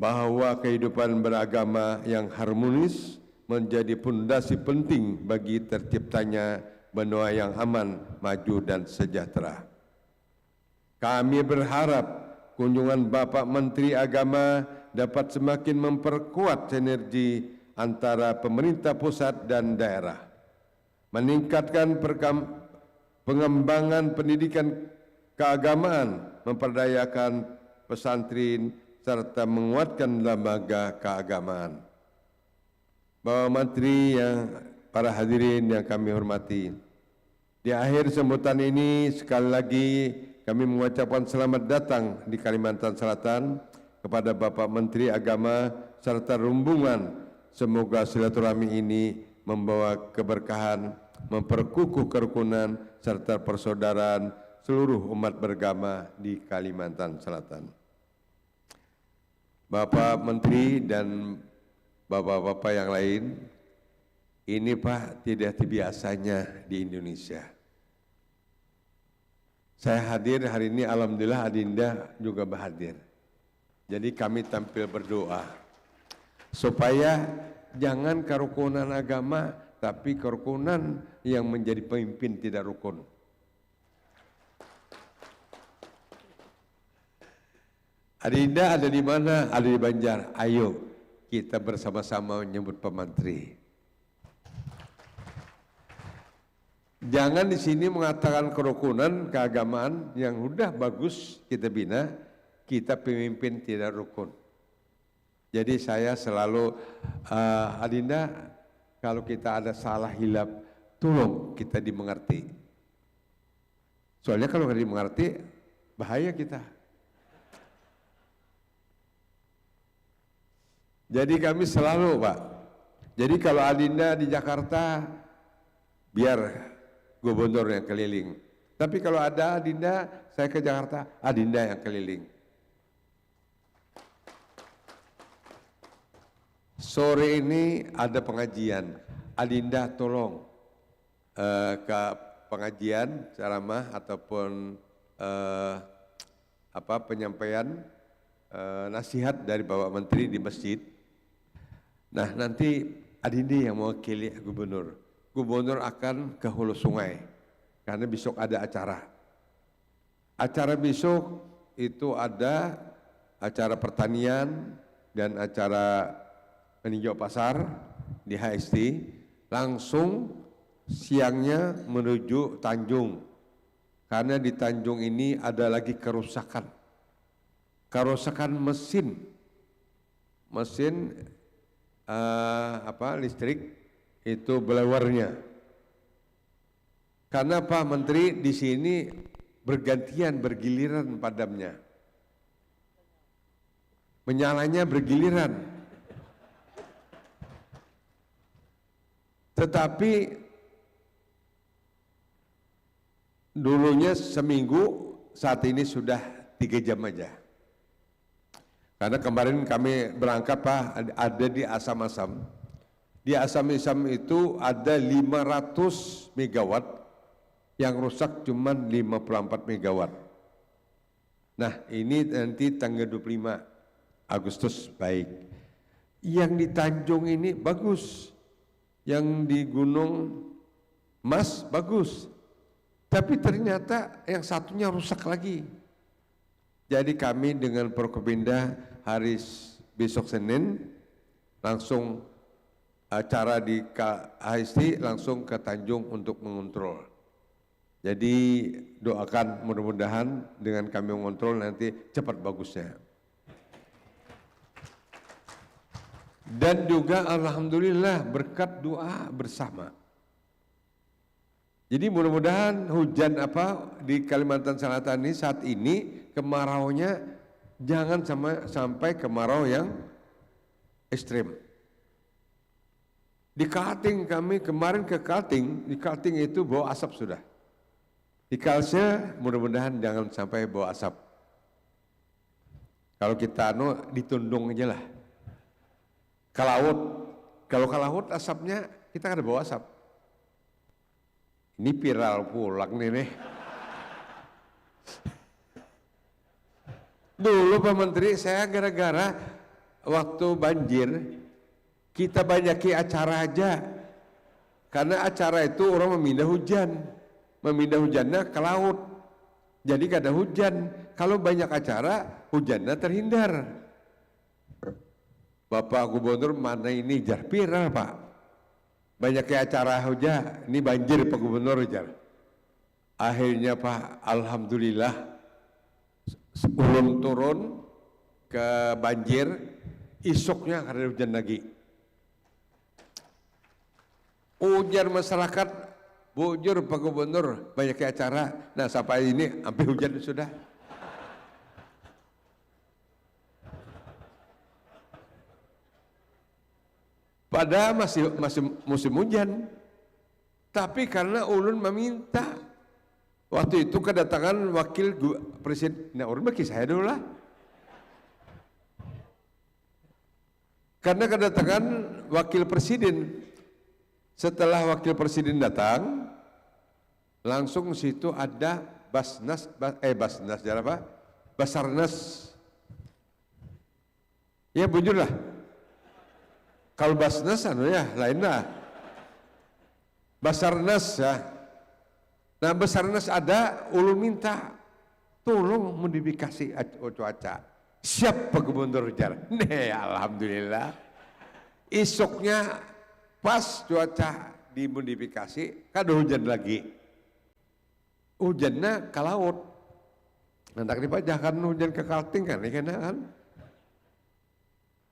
bahwa kehidupan beragama yang harmonis menjadi pondasi penting bagi terciptanya benua yang aman, maju dan sejahtera. Kami berharap kunjungan Bapak Menteri Agama dapat semakin memperkuat sinergi antara pemerintah pusat dan daerah, meningkatkan pengembangan pendidikan keagamaan, memperdayakan pesantren, serta menguatkan lembaga keagamaan. Bapak Menteri, para hadirin yang kami hormati, di akhir sambutan ini sekali lagi kami mengucapkan selamat datang di Kalimantan Selatan kepada Bapak Menteri Agama serta rombongan. Semoga silaturahmi ini membawa keberkahan, memperkukuh kerukunan serta persaudaraan seluruh umat beragama di Kalimantan Selatan. Bapak Menteri dan Bapak-bapak yang lain, ini Pak tidak biasanya di Indonesia. Saya hadir hari ini, alhamdulillah Adinda juga berhadir. Jadi kami tampil berdoa supaya jangan kerukunan agama, tapi kerukunan yang menjadi pemimpin tidak rukun. Adinda ada di mana? Ada di Banjar. Ayo kita bersama-sama menyebut Pak Menteri. Jangan di sini mengatakan kerukunan keagamaan yang udah bagus kita bina, kita pemimpin tidak rukun. Jadi saya selalu, Adinda, kalau kita ada salah hilap, tolong kita dimengerti. Soalnya kalau nggak dimengerti, bahaya kita. Jadi kami selalu, Pak. Jadi kalau Adinda di Jakarta, biar gubernur yang keliling. Tapi kalau ada Adinda, saya ke Jakarta, Adinda yang keliling. Sore ini ada pengajian, Adinda tolong ke pengajian, ceramah ataupun penyampaian nasihat dari Bapak Menteri di masjid. Nah nanti Adinda yang mewakili gubernur. Gubernur akan ke hulu sungai karena besok ada acara. Acara besok itu ada acara pertanian dan acara meninjau pasar di HST, langsung siangnya menuju Tanjung. Karena di Tanjung ini ada lagi kerusakan mesin listrik itu blowernya. Karena Pak Menteri di sini bergantian, bergiliran padamnya, menyalanya bergiliran. Tetapi dulunya seminggu, saat ini sudah 3 jam aja. Karena kemarin kami berangkat Pak, ada di Asam-Asam. Di Asam-Asam itu ada 500 megawatt, yang rusak cuma 54 megawatt. Nah ini nanti tanggal 25 Agustus baik. Yang di Tanjung ini bagus. Yang di Gunung Mas bagus, tapi ternyata yang satunya rusak lagi. Jadi kami dengan Prokopimda hari besok Senin langsung acara di KHST langsung ke Tanjung untuk mengontrol. Jadi doakan mudah-mudahan dengan kami mengontrol nanti cepat bagusnya. Dan juga alhamdulillah berkat doa bersama. Jadi mudah-mudahan hujan di Kalimantan Selatan ini saat ini kemaraunya jangan sampai kemarau yang ekstrim. Di Kaltim kami kemarin ke Kaltim, di Kaltim itu bawa asap sudah. Di Kalsel mudah-mudahan jangan sampai bawa asap. Kalau kita ditundung aja lah. Ke laut, kalau ke laut asapnya kita ada bawa asap. Ini viral pulang nih. Dulu Pak Menteri saya gara-gara waktu banjir kita banyaki acara aja. Karena acara itu orang memindah hujannya ke laut. Jadi gak ada hujan. Kalau banyak acara, hujannya terhindar. Bapak Gubernur mana ini jar viral Pak. Banyak acara hujan, ini banjir Pak Gubernur jar. Akhirnya Pak, alhamdulillah ulun turun ke banjir, isuknya karena hujan lagi. Ujar masyarakat, bujur Pak Gubernur, banyak acara. Nah sampai ini hampir hujan sudah. Padahal masih musim hujan. Tapi karena ulun meminta, waktu itu kedatangan wakil presiden, nah orang bagi saya dulu lah. Karena kedatangan wakil presiden, setelah wakil presiden datang, langsung situ ada Basarnas. Ya bujur lah. Kalau Basarnas ya lain lah. Basarnas ya. Nah Basarnas ada, ulun minta tolong modifikasi cuaca. Siap Pak Gubernur jar. Nih alhamdulillah. Isuknya pas cuaca dimodifikasi, kada hujan lagi. Hujannya ke laut. Nanti dipajakan hujan ke Kalting kan, kan?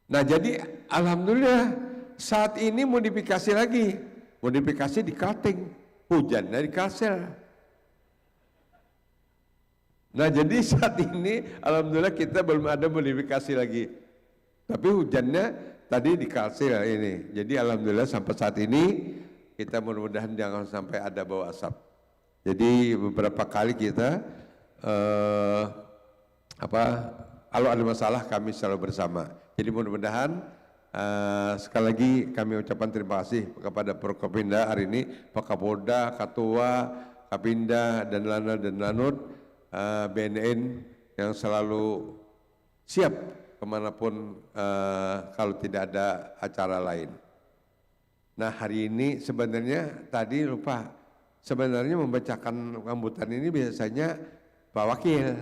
Nah jadi alhamdulillah saat ini modifikasi lagi. Modifikasi di Kalting, hujannya di Kalsel. Nah jadi saat ini alhamdulillah kita belum ada modifikasi lagi. Tapi hujannya tadi di Kalsel ini. Jadi alhamdulillah sampai saat ini kita mudah-mudahan jangan sampai ada bau asap. Jadi beberapa kali kita kalau ada masalah kami selalu bersama. Jadi mudah-mudahan sekali lagi kami ucapkan terima kasih kepada Prokopinda hari ini, Pak Kapolda, Ketua, Kapinda dan Lanut, BNN yang selalu siap kemanapun kalau tidak ada acara lain. Nah hari ini sebenarnya tadi lupa, sebenarnya membacakan sambutan ini biasanya Pak Wakil.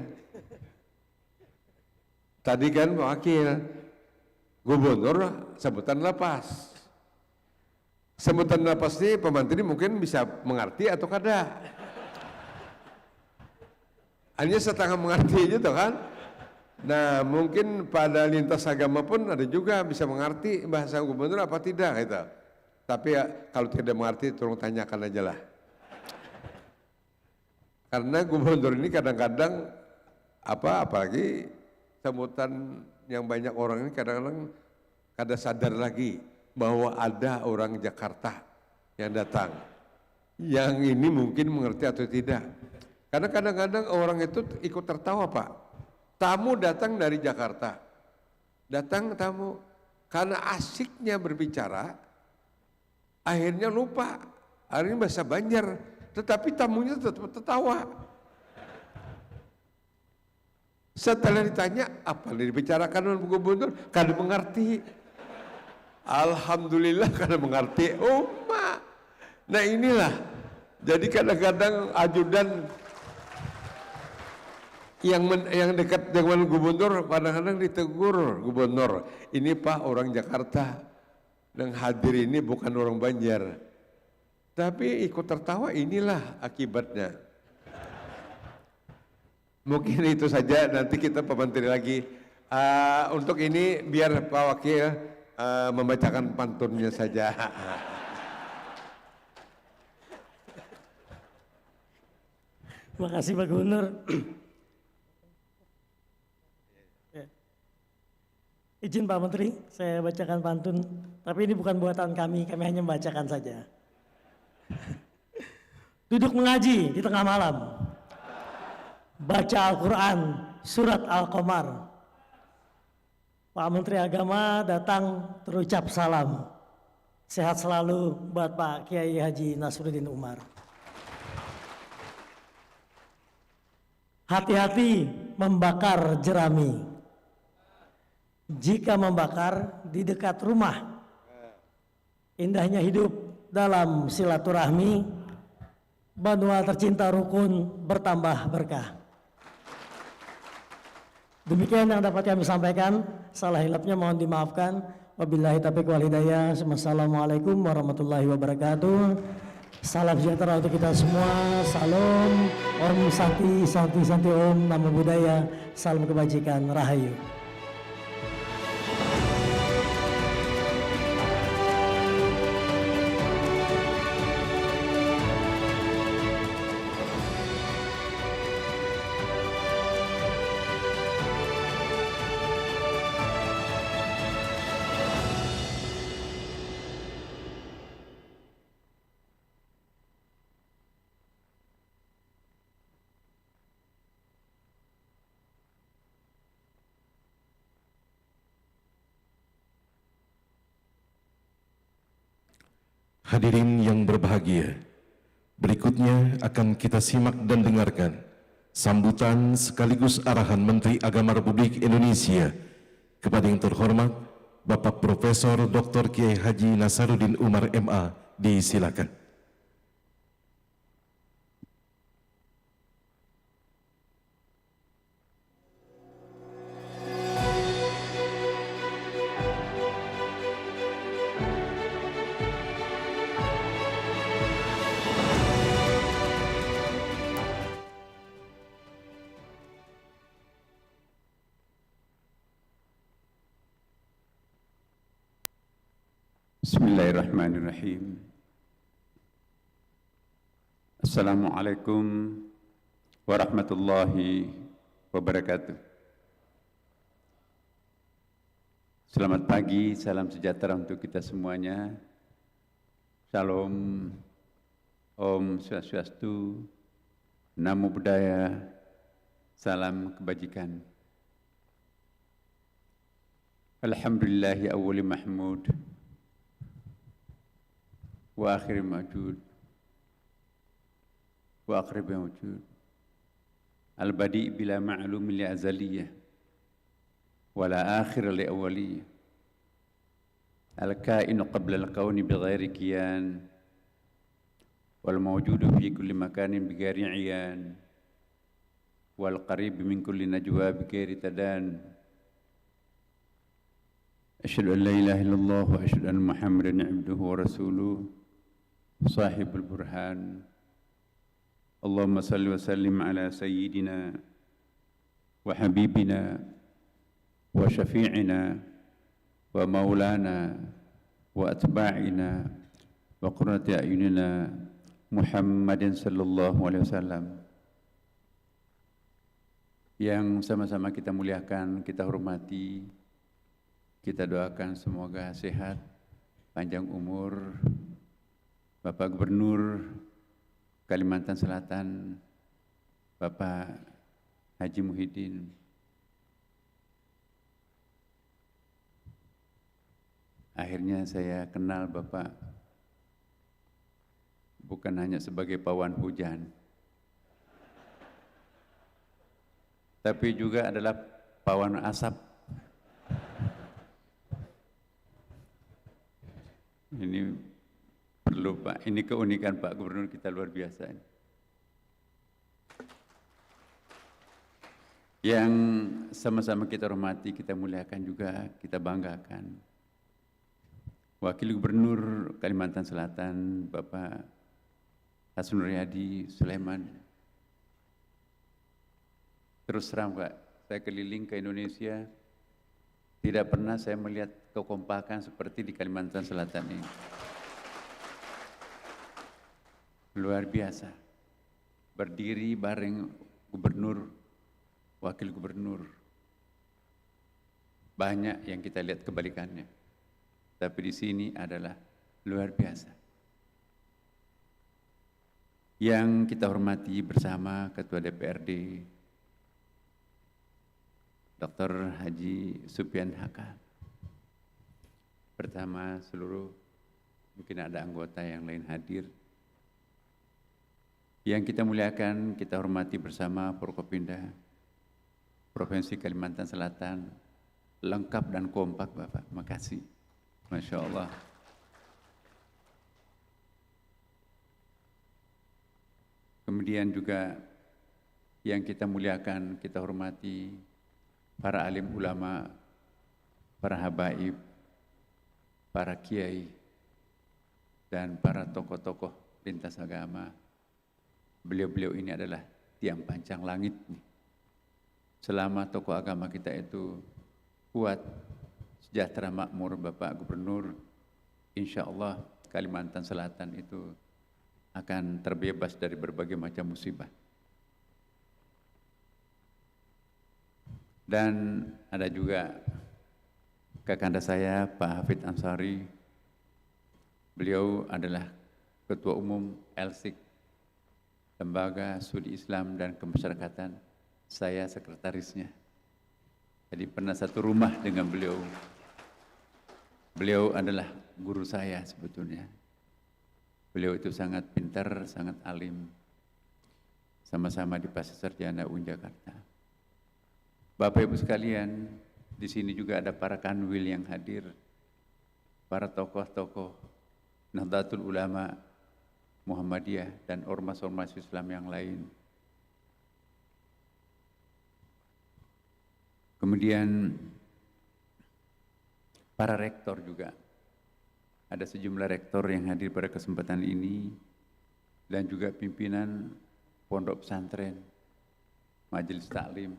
Tadi kan Pak Wakil, Gubernur sambutan lapas. Sambutan lapas ini Pak Menteri mungkin bisa mengerti atau kada. Hanya setengah mengerti gitu kan. Nah mungkin pada lintas agama pun ada juga bisa mengerti bahasa Gubernur apa tidak gitu. Tapi ya, kalau tidak mengerti tolong tanyakan aja lah. Karena Gubernur ini kadang-kadang apalagi sambutan yang banyak orang ini kadang-kadang kada sadar lagi bahwa ada orang Jakarta yang datang. Yang ini mungkin mengerti atau tidak. Karena kadang-kadang orang itu ikut tertawa Pak. Tamu datang dari Jakarta. Datang tamu karena asiknya berbicara, akhirnya lupa. Hari ini bahasa Banjar, tetapi tamunya tetap tertawa. Setelah ditanya, apa yang dibicarakan oleh Gubernur? Kada mengerti. Alhamdulillah kada mengerti. Nah inilah. Jadi kadang-kadang ajudan yang dekat dengan Gubernur kadang-kadang ditegur Gubernur. Ini Pak orang Jakarta. Yang hadir ini bukan orang Banjar. Tapi ikut tertawa, inilah akibatnya. Mungkin itu saja, nanti kita Pak Menteri lagi. Untuk ini biar Pak Wakil membacakan pantunnya saja. Terima kasih Pak Gubernur. Izin Pak Menteri, saya bacakan pantun. Tapi ini bukan buatan kami hanya membacakan saja. Duduk mengaji di tengah malam. Baca Al-Quran, surat Al-Qamar. Pak Menteri Agama datang terucap salam. Sehat selalu buat Pak Kiai Haji Nasruddin Umar. Hati-hati membakar jerami. Jika membakar di dekat rumah, indahnya hidup dalam silaturahmi, Banua tercinta rukun bertambah berkah. Demikian yang dapat kami sampaikan. Salah hilapnya mohon dimaafkan. Wabillahi taufiq wal hidayah. Wassalamualaikum warahmatullahi wabarakatuh. Salam sejahtera untuk kita semua. Salam, Om Santi, Santi, Santi Om, Namo Buddhaya. Salam kebajikan, Rahayu. Hadirin yang berbahagia, berikutnya akan kita simak dan dengarkan sambutan sekaligus arahan Menteri Agama Republik Indonesia kepada yang terhormat Bapak Profesor Dr. Kiai Haji Nasaruddin Umar MA. Disilakan. Bismillahirrahmanirrahim. Assalamualaikum warahmatullahi wabarakatuh. Selamat pagi, salam sejahtera untuk kita semuanya. Shalom, Om Swastiastu, Namo Buddhaya, salam kebajikan. Alhamdulillahi awwali mahmud wa akhir mawjud wa aqrib mawjud al-badi' bila ma'lum li azaliyah wa la akhir li awwaliyah al-kainu qabla al-kauni bighairi kiyan wal mawjudu fi kulli makanin bighairi iyan wal qarib min kulli najwa bighairi tadan. Asyhadu an la ilaha illallah wa asyhadu anna Muhammadan abduhu wa rasuluh sahibul burhan. Allahumma salli wa sallim ala sayyidina wa habibina wa syafi'ina wa maulana wa atba'ina wa qurrati a'yunina Muhammadin sallallahu alaihi wasallam. Yang sama-sama kita muliakan, kita hormati, kita doakan semoga sehat, panjang umur Bapak Gubernur Kalimantan Selatan, Bapak Haji Muhyiddin. Akhirnya saya kenal Bapak bukan hanya sebagai pawan hujan, tapi juga adalah pawan asap. Ini perlu Pak, ini keunikan Pak Gubernur kita luar biasa. Yang sama-sama kita hormati, kita muliakan juga, kita banggakan. Wakil Gubernur Kalimantan Selatan, Bapak Hasan Riyadi Sulaiman. Terus terang Pak, saya keliling ke Indonesia, tidak pernah saya melihat kekompakan seperti di Kalimantan Selatan ini. Luar biasa, berdiri bareng gubernur, wakil gubernur. Banyak yang kita lihat kebalikannya, tapi di sini adalah luar biasa. Yang kita hormati bersama Ketua DPRD, Dr. Haji Supian Haka, pertama seluruh, mungkin ada anggota yang lain hadir. Yang kita muliakan, kita hormati bersama Forkopimda Provinsi Kalimantan Selatan, lengkap dan kompak Bapak, makasih. Masya Allah. Kemudian juga yang kita muliakan, kita hormati para alim ulama, para habaib, para kiai, dan para tokoh-tokoh lintas agama. Beliau-beliau ini adalah tiang pancang langit. Selama tokoh agama kita itu kuat, sejahtera, makmur, Bapak Gubernur, insya Allah Kalimantan Selatan itu akan terbebas dari berbagai macam musibah. Dan ada juga kakanda saya, Pak Hafid Ansari. Beliau adalah Ketua Umum LSIK, Lembaga Studi Islam dan Kemasyarakatan. Saya sekretarisnya. Jadi pernah satu rumah dengan beliau. Beliau adalah guru saya sebetulnya. Beliau itu sangat pintar, sangat alim. Sama-sama di Pasar Sarjana UIN Jakarta. Bapak Ibu sekalian, di sini juga ada para kanwil yang hadir, para tokoh-tokoh Nahdlatul Ulama, Muhammadiyah, dan ormas-ormas Islam yang lain. Kemudian para rektor juga. Ada sejumlah rektor yang hadir pada kesempatan ini, dan juga pimpinan pondok pesantren, majelis taklim.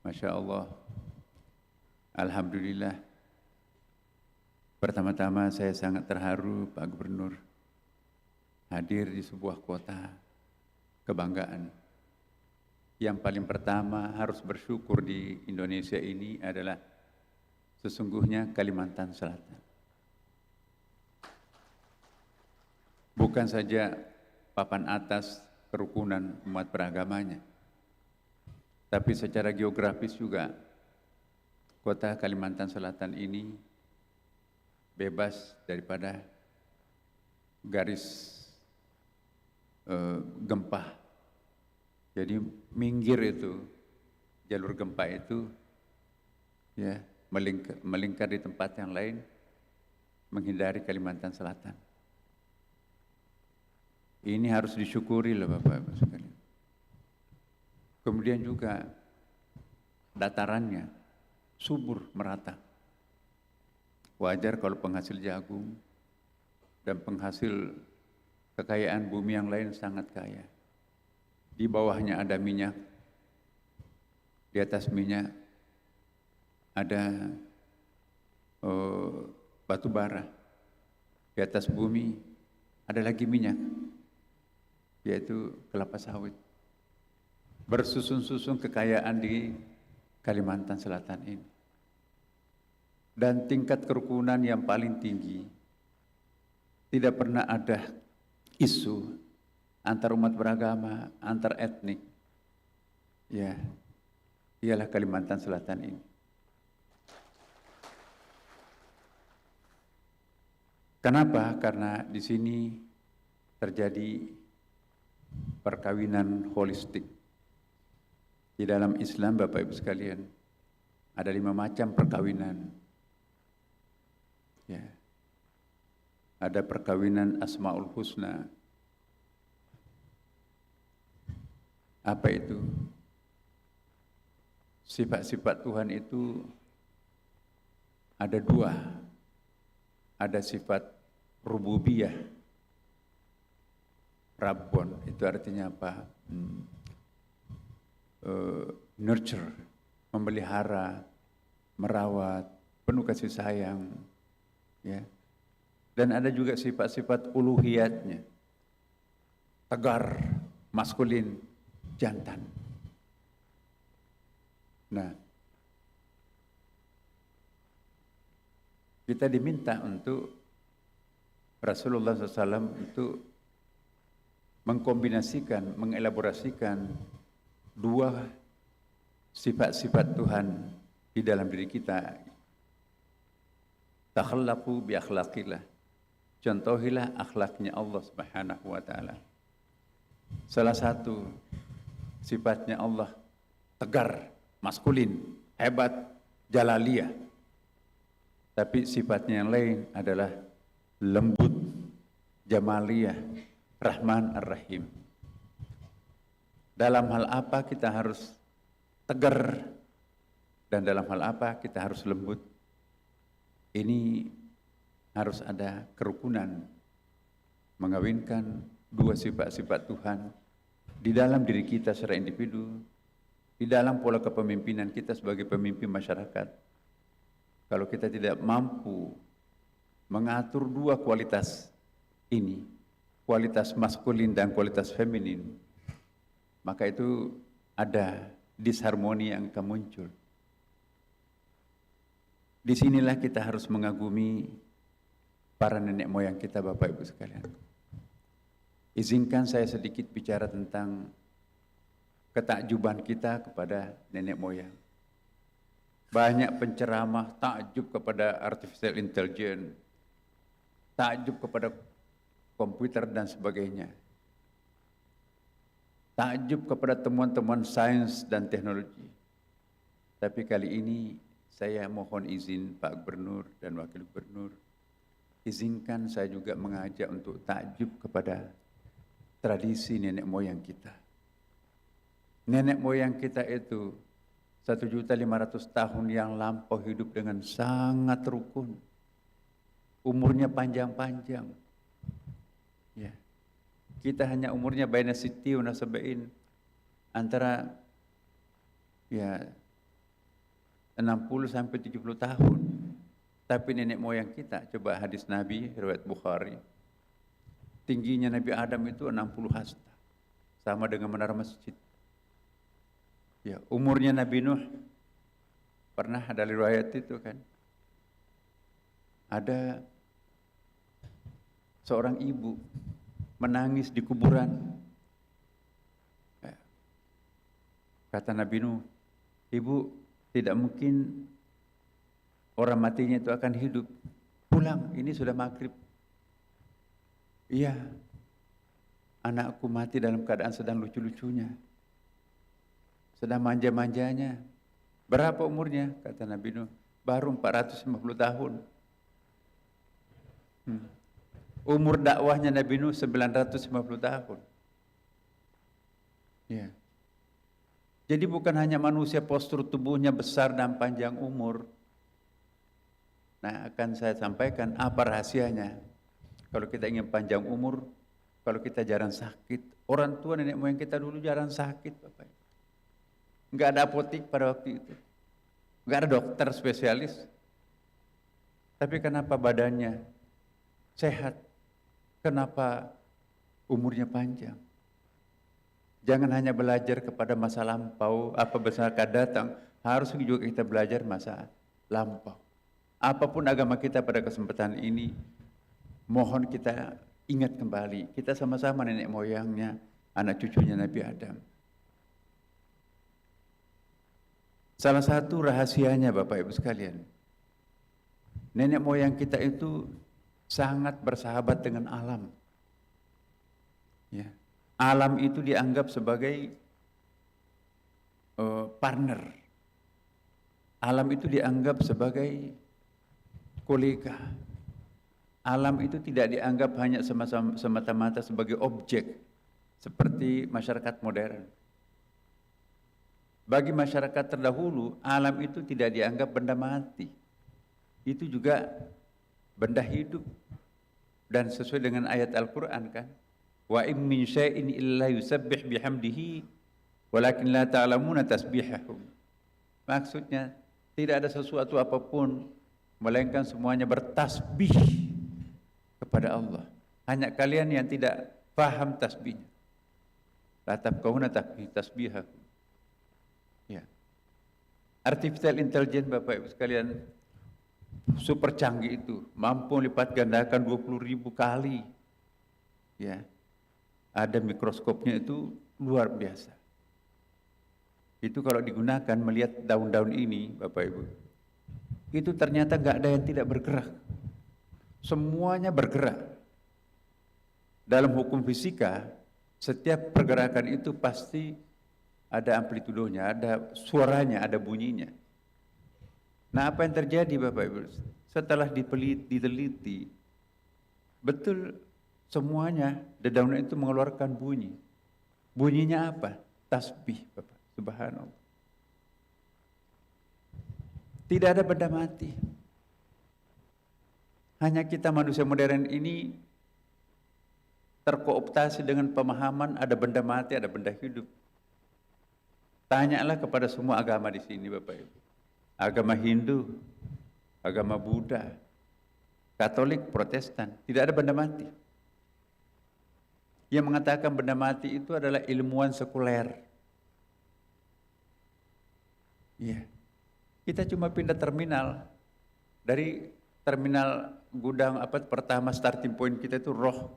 Masya Allah, alhamdulillah. Pertama-tama saya sangat terharu Pak Gubernur hadir di sebuah kota kebanggaan. Yang paling pertama harus bersyukur di Indonesia ini adalah sesungguhnya Kalimantan Selatan. Bukan saja papan atas kerukunan umat beragamanya, tapi secara geografis juga kota Kalimantan Selatan ini bebas daripada garis gempa. Jadi minggir itu, jalur gempa itu ya melingkar di tempat yang lain, menghindari Kalimantan Selatan. Ini harus disyukuri loh Bapak-Ibu sekalian. Kemudian juga datarannya subur, merata. Wajar kalau penghasil jagung dan penghasil kekayaan bumi yang lain sangat kaya. Di bawahnya ada minyak, di atas minyak ada batu bara, di atas bumi ada lagi minyak, yaitu kelapa sawit. Bersusun-susun kekayaan di Kalimantan Selatan ini. Dan tingkat kerukunan yang paling tinggi. Tidak pernah ada isu antar umat beragama, antar etnik. Ya, ialah Kalimantan Selatan ini. Kenapa? Karena di sini terjadi perkawinan holistik. Di dalam Islam, Bapak Ibu sekalian, ada 5 macam perkawinan. Ya. Ada perkawinan Asmaul Husna. Apa itu? Sifat-sifat Tuhan itu ada 2. Ada sifat rububiyah. Rabbon, itu artinya apa? Nurture, memelihara, merawat, penuh kasih sayang. Ya. Dan ada juga sifat-sifat uluhiyatnya. Tegar, maskulin, jantan. Nah, kita diminta untuk Rasulullah SAW untuk mengkombinasikan, mengelaborasikan 2 sifat-sifat Tuhan di dalam diri kita. Takhallaqu bi akhlaqillah. Contohilah akhlaknya Allah Subhanahu wa taala. Salah satu sifatnya Allah tegar, maskulin, hebat, jalaliyah. Tapi sifatnya yang lain adalah lembut, jamaliyah, Rahman Ar-Rahim. dalam hal apa kita harus tegar, dan dalam hal apa kita harus lembut. Ini harus ada kerukunan, mengawinkan dua sifat-sifat Tuhan di dalam diri kita secara individu, di dalam pola kepemimpinan kita sebagai pemimpin masyarakat. Kalau kita tidak mampu mengatur dua kualitas ini, kualitas maskulin dan kualitas feminin, maka itu ada disharmoni yang akan muncul. Disinilah kita harus mengagumi para nenek moyang kita, Bapak Ibu sekalian. Izinkan saya sedikit bicara tentang ketakjuban kita kepada nenek moyang. Banyak penceramah takjub kepada artificial intelligence, takjub kepada komputer dan sebagainya. Takjub kepada temuan-temuan sains dan teknologi. Tapi kali ini saya mohon izin Pak Gubernur dan Wakil Gubernur, izinkan saya juga mengajak untuk takjub kepada tradisi nenek moyang kita. Nenek moyang kita itu 1.500.000 tahun yang lampau hidup dengan sangat rukun. Umurnya panjang-panjang. Ya. Kita hanya umurnya baina sittiun wa sab'in, antara ya 60 sampai 70 tahun. Tapi nenek moyang kita, coba hadis Nabi riwayat Bukhari, tingginya Nabi Adam itu 60 hasta, sama dengan menara masjid. Ya, umurnya Nabi Nuh, pernah ada riwayat itu kan, ada seorang ibu menangis di kuburan. Ya. Kata Nabi Nuh, ibu, tidak mungkin orang matinya itu akan hidup. Pulang, ini sudah maghrib. Iya, anakku mati dalam keadaan sedang lucu-lucunya, sedang manja-manjanya. Berapa umurnya? Kata Nabi Nuh, baru 450 tahun. Umur dakwahnya Nabi Nuh 950 tahun. Ya. Jadi bukan hanya manusia postur tubuhnya besar dan panjang umur. Nah, akan saya sampaikan apa rahasianya. Kalau kita ingin panjang umur, kalau kita jarang sakit. Orang tua nenek moyang kita dulu jarang sakit, Bapak. Enggak ada apotek pada waktu itu. Enggak ada dokter spesialis. Tapi kenapa badannya sehat? Kenapa umurnya panjang? Jangan hanya belajar kepada masa lampau, apa besar akan datang, harus juga kita belajar masa lampau. Apapun agama kita pada kesempatan ini, mohon kita ingat kembali, kita sama-sama nenek moyangnya, anak cucunya Nabi Adam. Salah satu rahasianya Bapak Ibu sekalian, nenek moyang kita itu sangat bersahabat dengan alam. Ya. Alam itu dianggap sebagai partner. Alam itu dianggap sebagai kolega. Alam itu tidak dianggap hanya semata-mata sebagai objek seperti masyarakat modern. Bagi masyarakat terdahulu, alam itu tidak dianggap benda mati. Itu juga benda hidup. Dan sesuai dengan ayat Al-Quran kan, wa in min syai'in illa yusabbih bihamdihi walakin la ta'lamuna tasbihahum. Maksudnya tidak ada sesuatu apapun melainkan semuanya bertasbih kepada Allah. Hanya kalian yang tidak paham tasbihnya. La tafqahuna tasbihahum. Ya. Artificial intelligence Bapak Ibu sekalian super canggih itu, mampu lipat gandakan 20.000 kali. Ya. Ada mikroskopnya itu luar biasa. Itu kalau digunakan melihat daun-daun ini, Bapak Ibu, itu ternyata nggak ada yang tidak bergerak. Semuanya bergerak. Dalam hukum fisika, setiap pergerakan itu pasti ada amplitudonya, ada suaranya, ada bunyinya. Nah, apa yang terjadi Bapak Ibu? Setelah diteliti, betul semuanya dedaunan itu mengeluarkan bunyi. Bunyinya apa? tasbih, Bapak. Subhanallah. Tidak ada benda mati. Hanya kita manusia modern ini terkooptasi dengan pemahaman ada benda mati, ada benda hidup. Tanyalah kepada semua agama di sini, Bapak Ibu. Agama Hindu, agama Buddha, Katolik, Protestan, tidak ada benda mati. Yang mengatakan benda mati itu adalah ilmuwan sekuler. Iya. Kita cuma pindah terminal. Dari terminal gudang pertama starting point kita itu roh.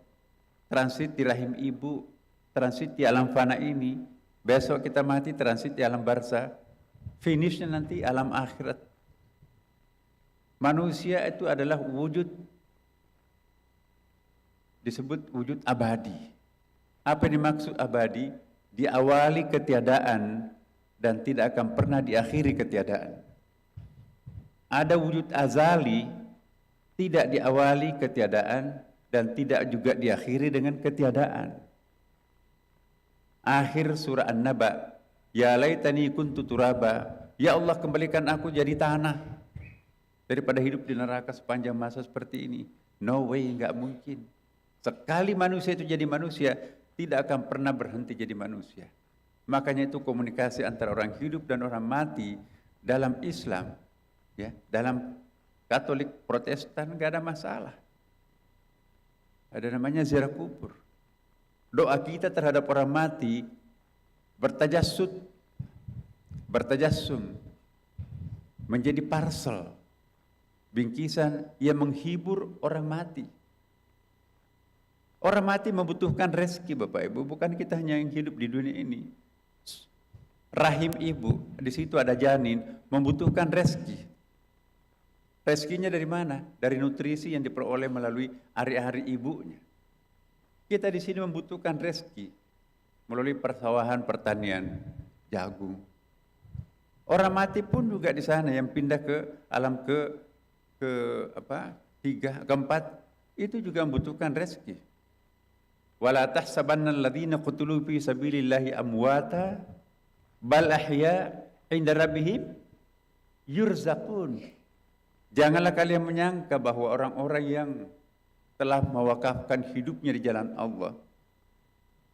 Transit di rahim ibu, transit di alam fana ini. Besok kita mati transit di alam barzah. Finishnya nanti alam akhirat. Manusia itu adalah wujud, disebut wujud abadi. Apa yang dimaksud abadi? Diawali ketiadaan dan tidak akan pernah diakhiri ketiadaan. Ada wujud azali, tidak diawali ketiadaan dan tidak juga diakhiri dengan ketiadaan. Akhir surah An-Naba, ya laitani kuntu turaba, ya Allah kembalikan aku jadi tanah daripada hidup di neraka sepanjang masa seperti ini. No way, enggak mungkin. Sekali manusia itu jadi manusia, tidak akan pernah berhenti jadi manusia. Makanya itu komunikasi antara orang hidup dan orang mati dalam Islam, ya, dalam Katolik, Protestan enggak ada masalah. Ada namanya ziarah kubur. Doa kita terhadap orang mati bertajassum, menjadi parcel, bingkisan yang menghibur orang mati. Orang mati membutuhkan rezeki, Bapak Ibu, bukan kita hanya yang hidup di dunia ini. Rahim ibu, di situ ada janin, membutuhkan rezeki. Rezekinya dari mana? Dari nutrisi yang diperoleh melalui ari-ari ibunya. Kita di sini membutuhkan rezeki melalui persawahan, pertanian, jagung. Orang mati pun juga di sana yang pindah ke alam keempat itu juga membutuhkan rezeki. Wala tahsabanna alladziina qutilu fi sabilillahi amwata bal ahya 'inda rabbihim yurzaqun. Janganlah kalian menyangka bahwa orang-orang yang telah mewakafkan hidupnya di jalan Allah,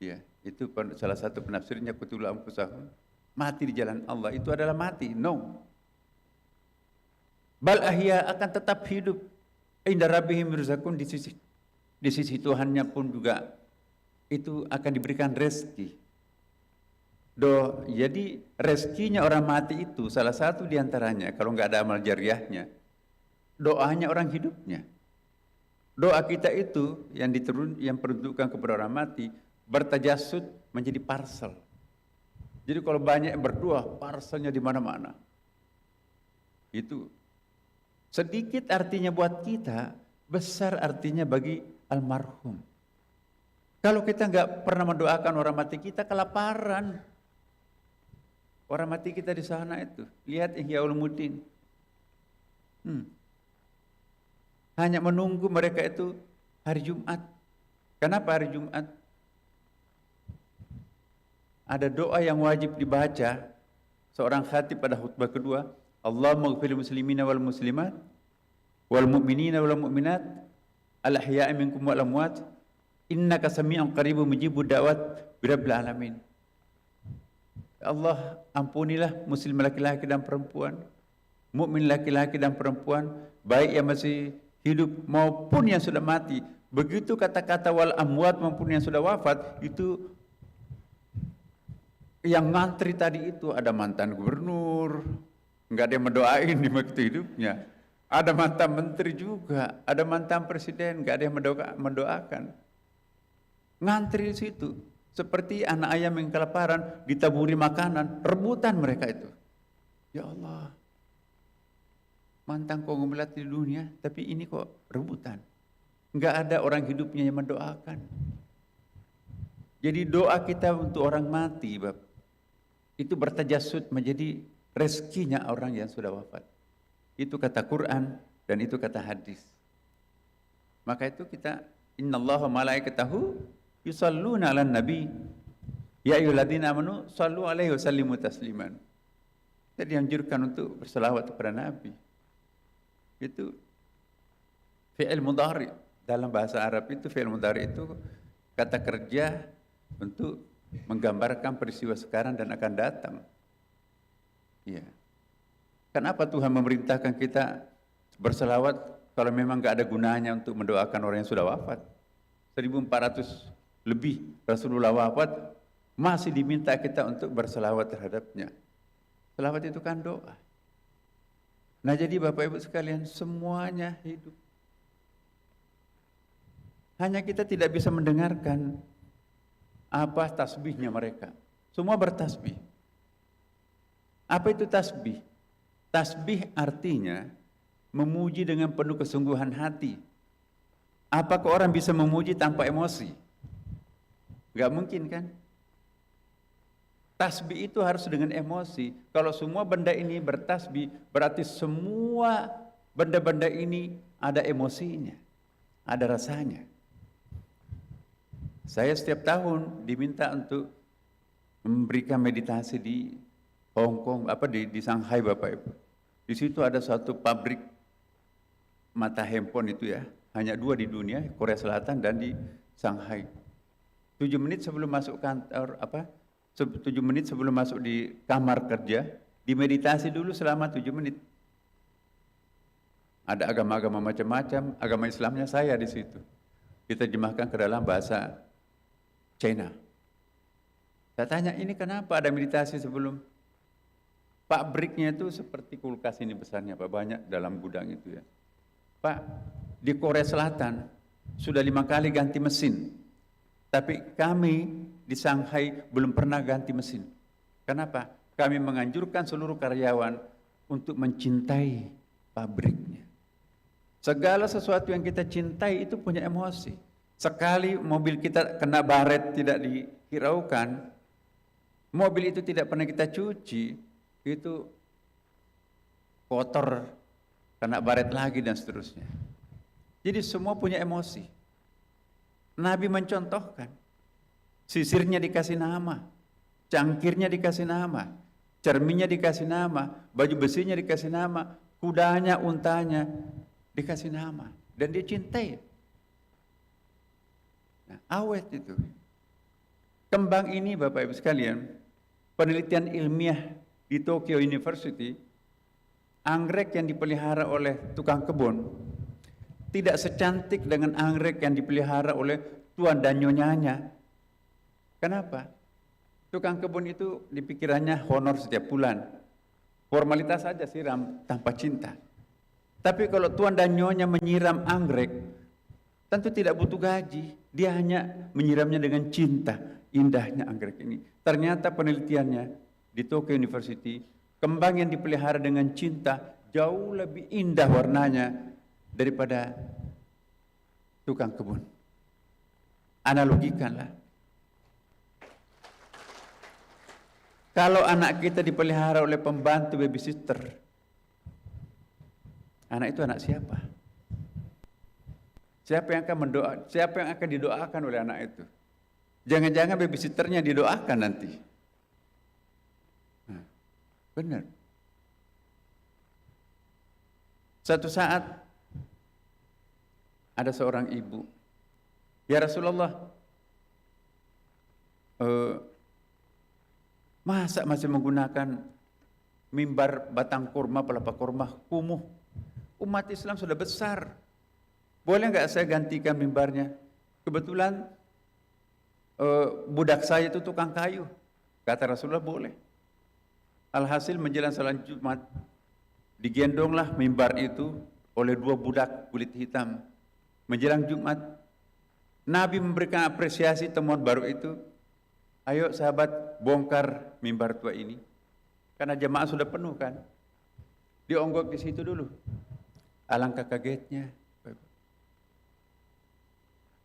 ya, itu salah satu penafsirnya qutilu anfusahum, mati di jalan Allah itu adalah mati. No. Bal ahya, akan tetap hidup. Inda rabbihim yurzaqun, di sisi Tuhannya pun juga itu akan diberikan rezeki. Jadi rezekinya orang mati itu salah satu diantaranya, kalau nggak ada amal jariahnya, doanya orang hidupnya. Doa kita itu yang peruntukkan kepada orang mati bertajassud menjadi parcel. Jadi kalau banyak yang berdoa, parcelnya di mana-mana. Itu sedikit artinya buat kita, besar artinya bagi almarhum. Kalau kita nggak pernah mendoakan orang mati kita, kelaparan. Orang mati kita di sana itu, lihat Ihya Ulumuddin. Hanya menunggu mereka itu hari Jumat. Kenapa hari Jumat? Ada doa yang wajib dibaca seorang khatib pada khutbah kedua. Allahumma ighfir lil muslimina wal muslimat wal mu'minina wal mu'minat al ahya'i minkum wal amwat innaka sami'un qaribun mujibud da'wat birabbil alamin. Allah, ampunilah muslim laki-laki dan perempuan, mukmin laki-laki dan perempuan, baik yang masih hidup maupun yang sudah mati. Begitu kata-kata wal amwat maupun yang sudah wafat, itu yang ngantri tadi itu ada mantan gubernur, nggak ada yang mendoain di waktu hidupnya. Ada mantan menteri juga, ada mantan presiden, nggak ada yang mendoakan. Ngantri di situ, seperti anak ayam yang kelaparan, ditaburi makanan, rebutan mereka itu. Ya Allah, mantan konglomerat di dunia, tapi ini kok rebutan. Nggak ada orang hidupnya yang mendoakan. Jadi doa kita untuk orang mati, itu bertajassud menjadi rezekinya orang yang sudah wafat. Itu kata Quran dan itu kata hadis. Maka itu kita, innallaha malaikatahu yusalluna 'alan nabi Ya ayyuhalladzina amanu shallu alaihi wa sallimu tasliman. Kita dianjurkan untuk berselawat kepada Nabi. Itu fi'il mudhari. Dalam bahasa Arab itu fi'il mudhari itu kata kerja untuk menggambarkan peristiwa sekarang dan akan datang. Iya. Kenapa Tuhan memerintahkan kita berselawat kalau memang nggak ada gunanya untuk mendoakan orang yang sudah wafat? 1400 lebih Rasulullah wafat, masih diminta kita untuk berselawat terhadapnya. Selawat itu kan doa. Nah jadi Bapak Ibu sekalian, semuanya hidup. Hanya kita tidak bisa mendengarkan apa tasbihnya mereka. Semua bertasbih. Apa itu tasbih? Tasbih artinya memuji dengan penuh kesungguhan hati. Apakah orang bisa memuji tanpa emosi? Gak mungkin kan? Tasbih itu harus dengan emosi. Kalau semua benda ini bertasbih, berarti semua benda-benda ini ada emosinya, ada rasanya. Saya setiap tahun diminta untuk memberikan meditasi di Hong Kong, di Shanghai Bapak Ibu. Di situ ada satu pabrik mata handphone itu ya, hanya 2 di dunia, Korea Selatan dan di Shanghai. 7 menit sebelum masuk kantor, 7 menit sebelum masuk di kamar kerja, dimeditasi dulu selama 7 menit. Ada agama-agama macam-macam, agama Islamnya saya di situ. Diterjemahkan ke dalam bahasa China. Saya tanya, ini kenapa ada meditasi sebelum? Pabriknya itu seperti kulkas ini besarnya, Pak, banyak dalam gudang itu ya. Pak, di Korea Selatan sudah 5 kali ganti mesin. Tapi kami di Shanghai belum pernah ganti mesin. Kenapa? Kami menganjurkan seluruh karyawan untuk mencintai pabriknya. Segala sesuatu yang kita cintai itu punya emosi. Sekali mobil kita kena baret tidak dihiraukan, mobil itu tidak pernah kita cuci, itu kotor, kena baret lagi dan seterusnya. Jadi semua punya emosi. Nabi mencontohkan, sisirnya dikasih nama, cangkirnya dikasih nama, cerminnya dikasih nama, baju besinya dikasih nama, kudanya, untanya dikasih nama, dan dia cintai. Nah, awet itu. Kembang ini Bapak Ibu sekalian, penelitian ilmiah di Tokyo University, anggrek yang dipelihara oleh tukang kebun tidak secantik dengan anggrek yang dipelihara oleh tuan dan nyonyanya. Kenapa? Tukang kebun itu di pikirannya honor setiap bulan. Formalitas saja siram tanpa cinta. Tapi kalau tuan dan nyonya menyiram anggrek, tentu tidak butuh gaji. Dia hanya menyiramnya dengan cinta. Indahnya anggrek ini. Ternyata penelitiannya di Tokyo University, kembang yang dipelihara dengan cinta jauh lebih indah warnanya daripada tukang kebun. Analogikanlah. Kalau anak kita dipelihara oleh pembantu babysitter, anak itu anak siapa? Siapa yang akan didoakan oleh anak itu? Jangan-jangan babysitternya didoakan nanti. Nah, benar. Satu saat ada seorang ibu, ya Rasulullah, masa masih menggunakan mimbar batang kurma, pelapa kurma, kumuh? Umat Islam sudah besar. Boleh nggak saya gantikan mimbarnya? Kebetulan budak saya itu tukang kayu. Kata Rasulullah boleh. Alhasil menjelang salat Jumat, digendonglah mimbar itu oleh 2 budak kulit hitam. Menjelang Jumat, Nabi memberikan apresiasi temuan baru itu. Ayo sahabat, bongkar mimbar tua ini. Karena jemaah sudah penuh kan. Dionggok di situ dulu. Alangkah kagetnya.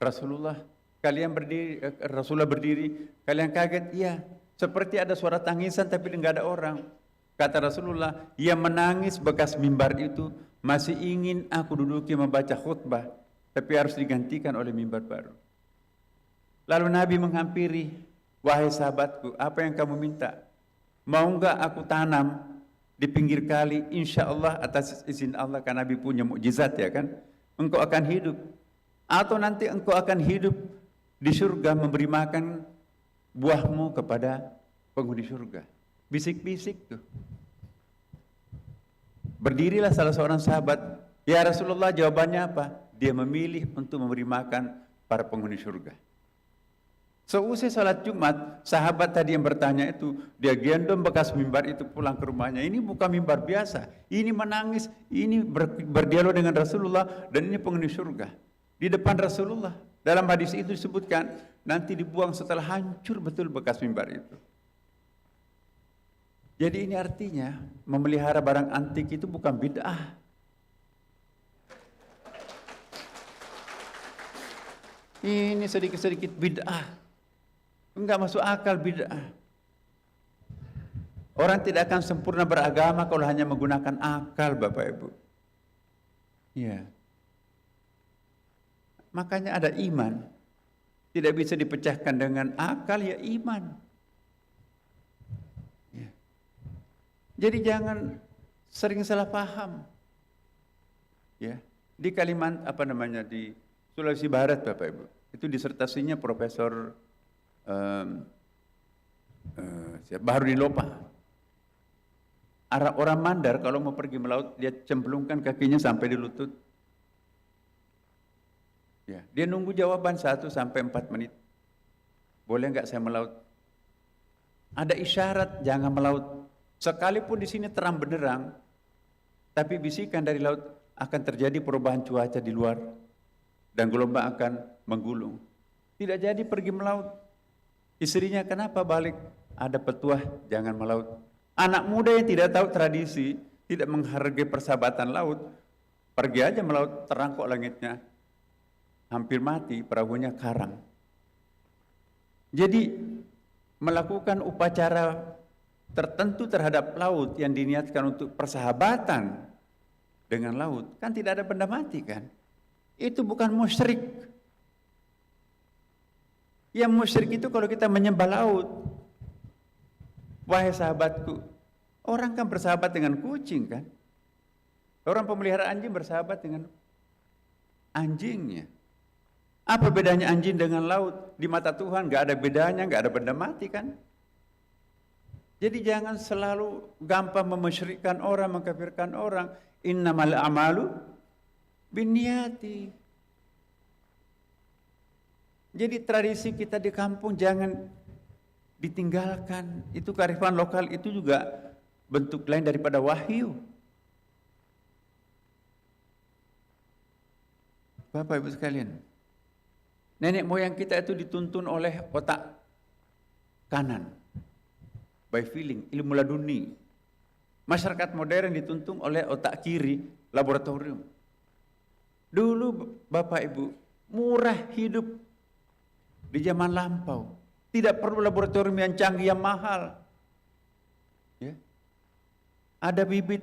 Rasulullah berdiri, kalian kaget? Iya, seperti ada suara tangisan tapi enggak ada orang. Kata Rasulullah, yang menangis bekas mimbar itu masih ingin aku duduki membaca khutbah, tapi harus digantikan oleh mimbar baru. Lalu Nabi menghampiri Wahai sahabatku, apa yang kamu minta? Mau enggak aku tanam di pinggir kali, insya Allah atas izin Allah, kan Nabi punya mukjizat ya kan, engkau akan hidup. Atau nanti engkau akan hidup di surga memberi makan buahmu kepada penghuni surga. Bisik-bisik tuh. Berdirilah salah seorang sahabat, ya Rasulullah, jawabannya apa? Dia memilih untuk memberi makan para penghuni surga. Seusai salat Jumat, sahabat tadi yang bertanya itu, dia gendong bekas mimbar itu pulang ke rumahnya. Ini bukan mimbar biasa, ini menangis, ini berdialog dengan Rasulullah, dan ini penghuni surga. Di depan Rasulullah, dalam hadis itu disebutkan, nanti dibuang setelah hancur betul bekas mimbar itu. Jadi ini artinya, memelihara barang antik itu bukan bid'ah. Ini sedikit-sedikit bid'ah. Enggak masuk akal bid'ah. Orang tidak akan sempurna beragama kalau hanya menggunakan akal, Bapak Ibu. Iya. Makanya ada iman. Tidak bisa dipecahkan dengan akal, ya iman. Ya. Jadi jangan sering salah paham. Ya. Di di Sulawesi Barat, Bapak Ibu, itu disertasinya Profesor Baharudin Lopa. Orang Mandar kalau mau pergi melaut, dia cemplungkan kakinya sampai di lutut. Ya, dia nunggu jawaban 1 sampai 4 menit. Boleh nggak saya melaut? Ada isyarat jangan melaut. Sekalipun di sini terang benderang, tapi bisikan dari laut akan terjadi perubahan cuaca di luar dan gelombang akan menggulung. Tidak jadi pergi melaut. Istrinya kenapa balik? Ada petuah jangan melaut. Anak muda yang tidak tahu tradisi, tidak menghargai persahabatan laut, pergi aja melaut, terangkok langitnya. Hampir mati, perahunya karang. Jadi melakukan upacara tertentu terhadap laut yang diniatkan untuk persahabatan dengan laut, kan tidak ada benda mati kan? Itu bukan musyrik. Yang musyrik itu kalau kita menyembah laut. Wahai sahabatku, orang kan bersahabat dengan kucing kan? Orang pemelihara anjing bersahabat dengan anjingnya. Apa bedanya anjing dengan laut? Di mata Tuhan gak ada bedanya, gak ada benda mati kan? Jadi jangan selalu gampang memusyrikkan orang, mengkafirkan orang. Innamal a'malu binniyati. Jadi tradisi kita di kampung jangan ditinggalkan. Itu kearifan lokal, itu juga bentuk lain daripada wahyu. Bapak Ibu sekalian, nenek moyang kita itu dituntun oleh otak kanan, by feeling, ilmu laduni. Masyarakat modern dituntun oleh otak kiri, laboratorium. Dulu Bapak Ibu, murah hidup di zaman lampau. Tidak perlu laboratorium yang canggih, yang mahal. Ya. Ada bibit,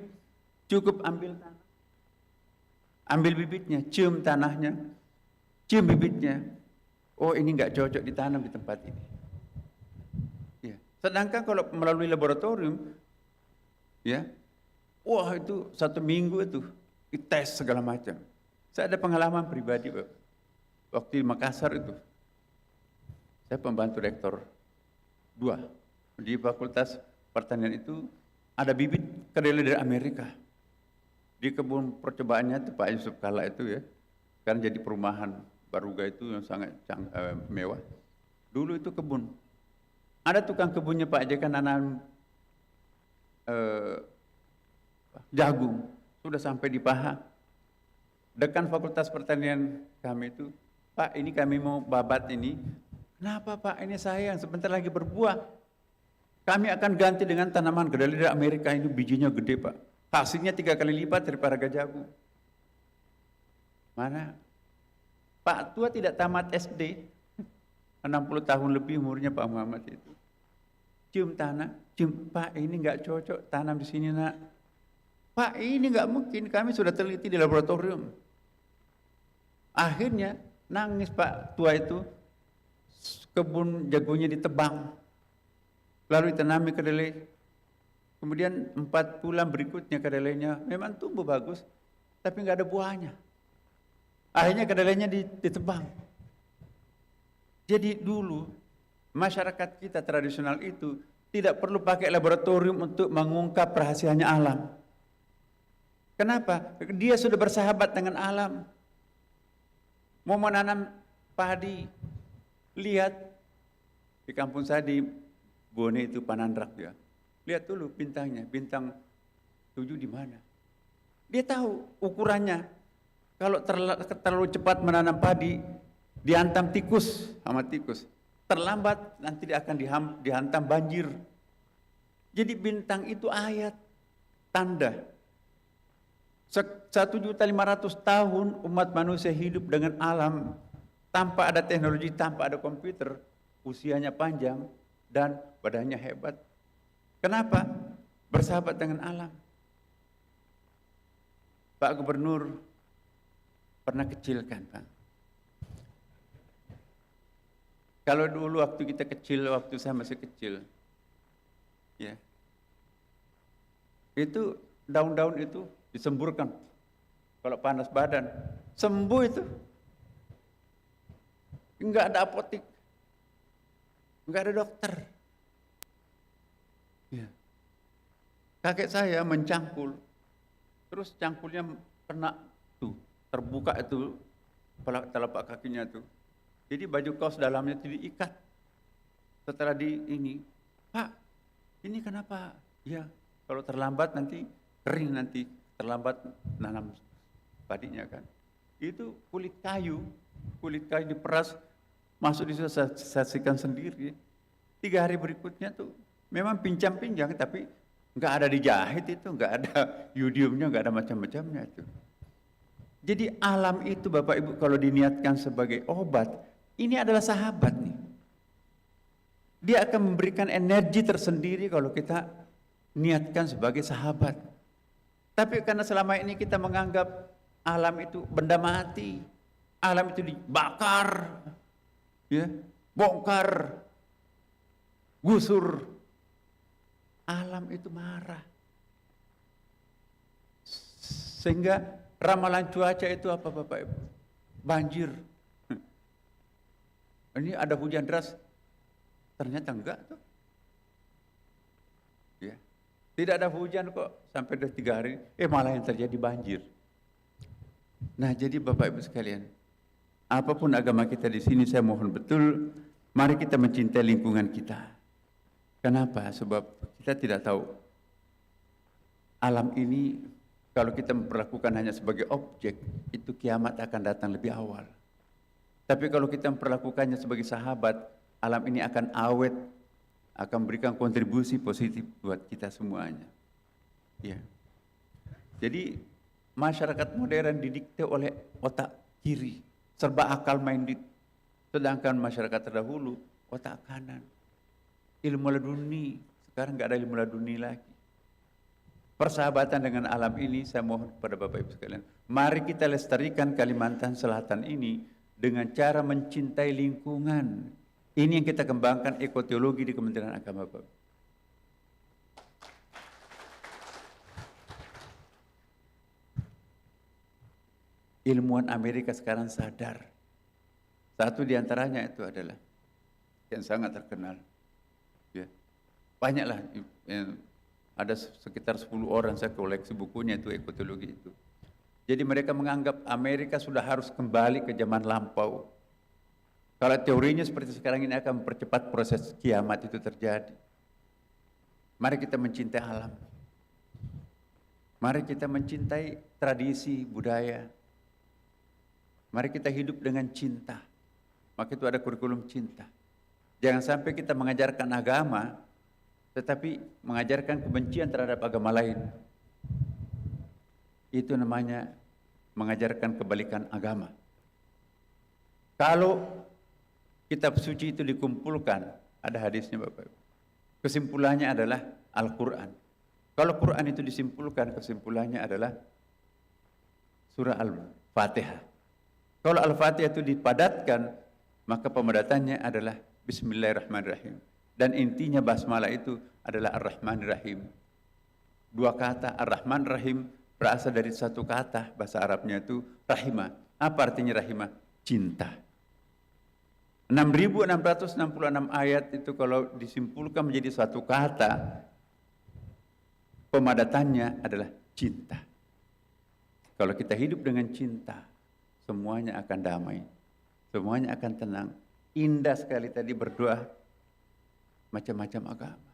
cukup ambil tanah. Ambil bibitnya, cium tanahnya, cium bibitnya. Oh ini enggak cocok ditanam di tempat ini. Ya. Sedangkan kalau melalui laboratorium, ya, wah itu 1 minggu itu dites segala macam. Saya ada pengalaman pribadi, Pak. Waktu di Makassar itu, saya pembantu rektor 2 di Fakultas Pertanian itu ada bibit kedelai dari Amerika. Di kebun percobaannya itu Pak Yusuf Kala itu ya, kan jadi perumahan Baruga itu yang sangat mewah. Dulu itu kebun. Ada tukang kebunnya Pak JK nanam jagung, sudah sampai di paha. Dekan Fakultas Pertanian kami itu, Pak ini kami mau babat ini. Kenapa Pak? Ini sayang, sebentar lagi berbuah. Kami akan ganti dengan tanaman kedelai dari Amerika, ini bijinya gede Pak. Hasilnya 3 kali lipat daripada harga jagung. Mana? Pak tua tidak tamat SD, 60 tahun lebih umurnya Pak Muhammad itu. Cium tanah, cium, Pak ini enggak cocok tanam di sini nak. Pak ini enggak mungkin, kami sudah teliti di laboratorium. Akhirnya nangis Pak tua itu, kebun jagonya ditebang, lalu ditanami kedelai. Kemudian 4 bulan berikutnya kedelainya memang tumbuh bagus, tapi nggak ada buahnya. Akhirnya kedelainya ditebang. Jadi dulu masyarakat kita tradisional itu tidak perlu pakai laboratorium untuk mengungkap rahasianya alam. Kenapa? Dia sudah bersahabat dengan alam. Mau menanam padi, lihat di kampung saya di Bone itu Panandrak ya. Lihat dulu bintangnya, bintang 7 di mana. Dia tahu ukurannya. Kalau terlalu cepat menanam padi, dihantam tikus sama tikus. Terlambat nanti dia akan dihantam banjir. Jadi bintang itu ayat, tanda. 1.500.000 tahun umat manusia hidup dengan alam tanpa ada teknologi, tanpa ada komputer, usianya panjang dan badannya hebat. Kenapa? Bersahabat dengan alam. Pak Gubernur pernah kecil kan, Pak? Kalau dulu waktu kita kecil, waktu saya masih kecil, ya, itu daun-daun itu disemburkan. Kalau panas badan, sembuh itu. Enggak ada apotek, enggak ada dokter. Ya. Kakek saya mencangkul, terus cangkulnya kena tuh, terbuka itu telapak kakinya tuh. Jadi baju kaos dalamnya itu diikat. Setelah ini, Pak, ini kenapa? Ya, kalau terlambat nanti kering nanti, terlambat nanam padinya kan. Itu kulit kayu diperas, masuk di situ, saya saksikan sendiri. 3 hari berikutnya tuh memang pincang-pincang, tapi nggak ada dijahit itu, nggak ada yudiumnya, nggak ada macam-macamnya itu. Jadi alam itu Bapak Ibu kalau diniatkan sebagai obat, ini adalah sahabat nih. Dia akan memberikan energi tersendiri kalau kita niatkan sebagai sahabat. Tapi karena selama ini kita menganggap alam itu benda mati, alam itu dibakar, ya, bongkar, gusur. Alam itu marah. Sehingga ramalan cuaca itu apa Bapak Ibu? Banjir. Ini ada hujan deras, ternyata enggak tuh. Ya. Tidak ada hujan kok sampai 3 hari, malah yang terjadi banjir. Nah, jadi Bapak Ibu sekalian, apapun agama kita di sini, saya mohon betul, mari kita mencintai lingkungan kita. Kenapa? Sebab kita tidak tahu alam ini kalau kita memperlakukan hanya sebagai objek, itu kiamat akan datang lebih awal. Tapi kalau kita memperlakukannya sebagai sahabat, alam ini akan awet, akan memberikan kontribusi positif buat kita semuanya. Ya. Jadi masyarakat modern didikte oleh otak kiri, serba akal minded. Sedangkan masyarakat terdahulu otak kanan. Ilmu laduni, sekarang nggak ada ilmu laduni lagi. Persahabatan dengan alam ini saya mohon kepada Bapak Ibu sekalian, mari kita lestarikan Kalimantan Selatan ini dengan cara mencintai lingkungan. Ini yang kita kembangkan ekoteologi di Kementerian Agama, Bapak. Ilmuwan Amerika sekarang sadar. Satu di antaranya itu adalah yang sangat terkenal. Ya. Banyaklah, ada sekitar 10 orang saya koleksi bukunya itu ekoteologi itu. Jadi mereka menganggap Amerika sudah harus kembali ke zaman lampau. Kalau teorinya seperti sekarang ini akan mempercepat proses kiamat itu terjadi. Mari kita mencintai alam. Mari kita mencintai tradisi, budaya. Mari kita hidup dengan cinta. Maka itu ada kurikulum cinta. Jangan sampai kita mengajarkan agama, tetapi mengajarkan kebencian terhadap agama lain. Itu namanya mengajarkan kebalikan agama. Kalau kitab suci itu dikumpulkan, ada hadisnya Bapak Ibu. Kesimpulannya adalah Al-Quran. Kalau Quran itu disimpulkan, kesimpulannya adalah surah Al-Fatihah. Kalau Al-Fatihah itu dipadatkan, maka pemadatannya adalah Bismillahirrahmanirrahim. Dan intinya basmalah itu adalah Ar-Rahmanir-Rahim. Dua kata Ar-Rahman-Rahim berasal dari satu kata bahasa Arabnya itu rahimah. Apa artinya rahimah? Cinta. 6.666 ayat itu kalau disimpulkan menjadi satu kata, pemadatannya adalah cinta. Kalau kita hidup dengan cinta, semuanya akan damai, semuanya akan tenang. Indah sekali tadi berdoa macam-macam agama.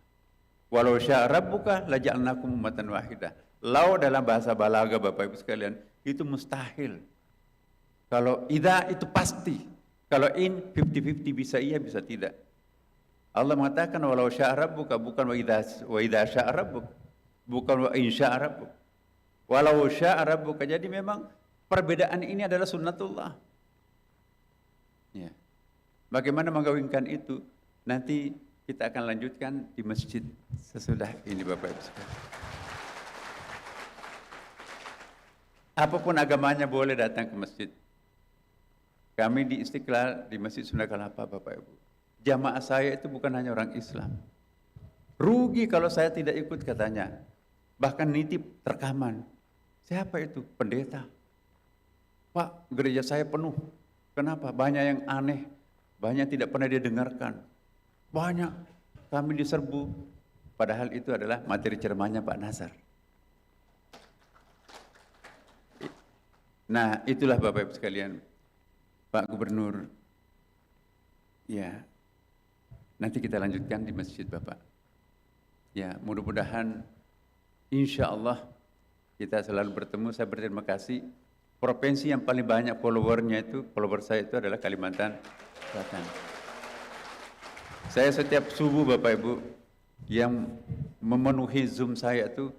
Walau syaa rabbuka laja'alnakum ummatan wahidah. Lau dalam bahasa balaga Bapak Ibu sekalian itu mustahil. Kalau idza itu pasti. Kalau in 50-50 bisa iya bisa tidak. Allah mengatakan walau syaa rabbuka bukan wa idza syaa rabbuk. Bukan wa in syaa rabbuk. Walau syaa rabbuka. Jadi memang perbedaan ini adalah sunnatullah. Ya. Bagaimana mengawinkan itu? Nanti kita akan lanjutkan di masjid sesudah ini Bapak Ibu sekalian. Apapun agamanya boleh datang ke masjid. Kami di Istiqlal, di Masjid Sunda Kelapa Bapak Ibu. Jamaah saya itu bukan hanya orang Islam. Rugi kalau saya tidak ikut katanya. Bahkan nitip rekaman. Siapa itu? Pendeta. Pak, gereja saya penuh. Kenapa? Banyak yang aneh. Banyak tidak pernah dia dengarkan. Banyak kami diserbu. Padahal itu adalah materi ceramahnya Pak Nazar. Nah, itulah Bapak Ibu sekalian. Pak Gubernur, ya, nanti kita lanjutkan di masjid Bapak. Ya, mudah-mudahan insya Allah kita selalu bertemu. Saya berterima kasih. Provinsi yang paling banyak follower saya itu adalah Kalimantan Selatan. Saya setiap subuh Bapak Ibu yang memenuhi Zoom saya itu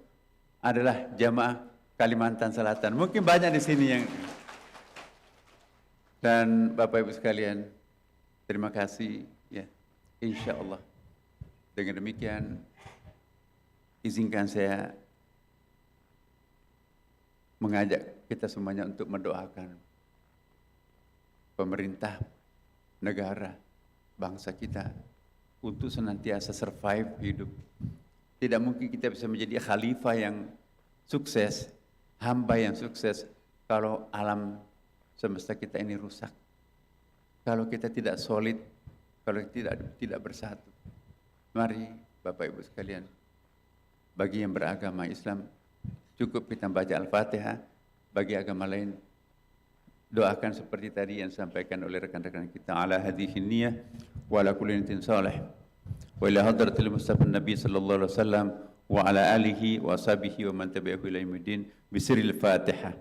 adalah jamaah Kalimantan Selatan. Mungkin banyak di sini yang. Dan Bapak Ibu sekalian, terima kasih ya. Insya Allah. Dengan demikian izinkan saya mengajak kita semuanya untuk mendoakan pemerintah, negara, bangsa kita untuk senantiasa survive hidup. Tidak mungkin kita bisa menjadi khalifah yang sukses, hamba yang sukses kalau alam semesta kita ini rusak. Kalau kita tidak solid, kalau tidak bersatu. Mari Bapak Ibu sekalian, bagi yang beragama Islam cukup kita baca Al-Fatihah, bagi agama lain doakan seperti tadi yang disampaikan oleh rekan-rekan kita. Ala hadhihi niyyah wa ala kulli niyatin salih. Wa ila hadratil Mustafa Nabi sallallahu alaihi wasallam wa ala alihi wa ashabihi wa man tabi'ahu ila yaumil bisiril Fatihah.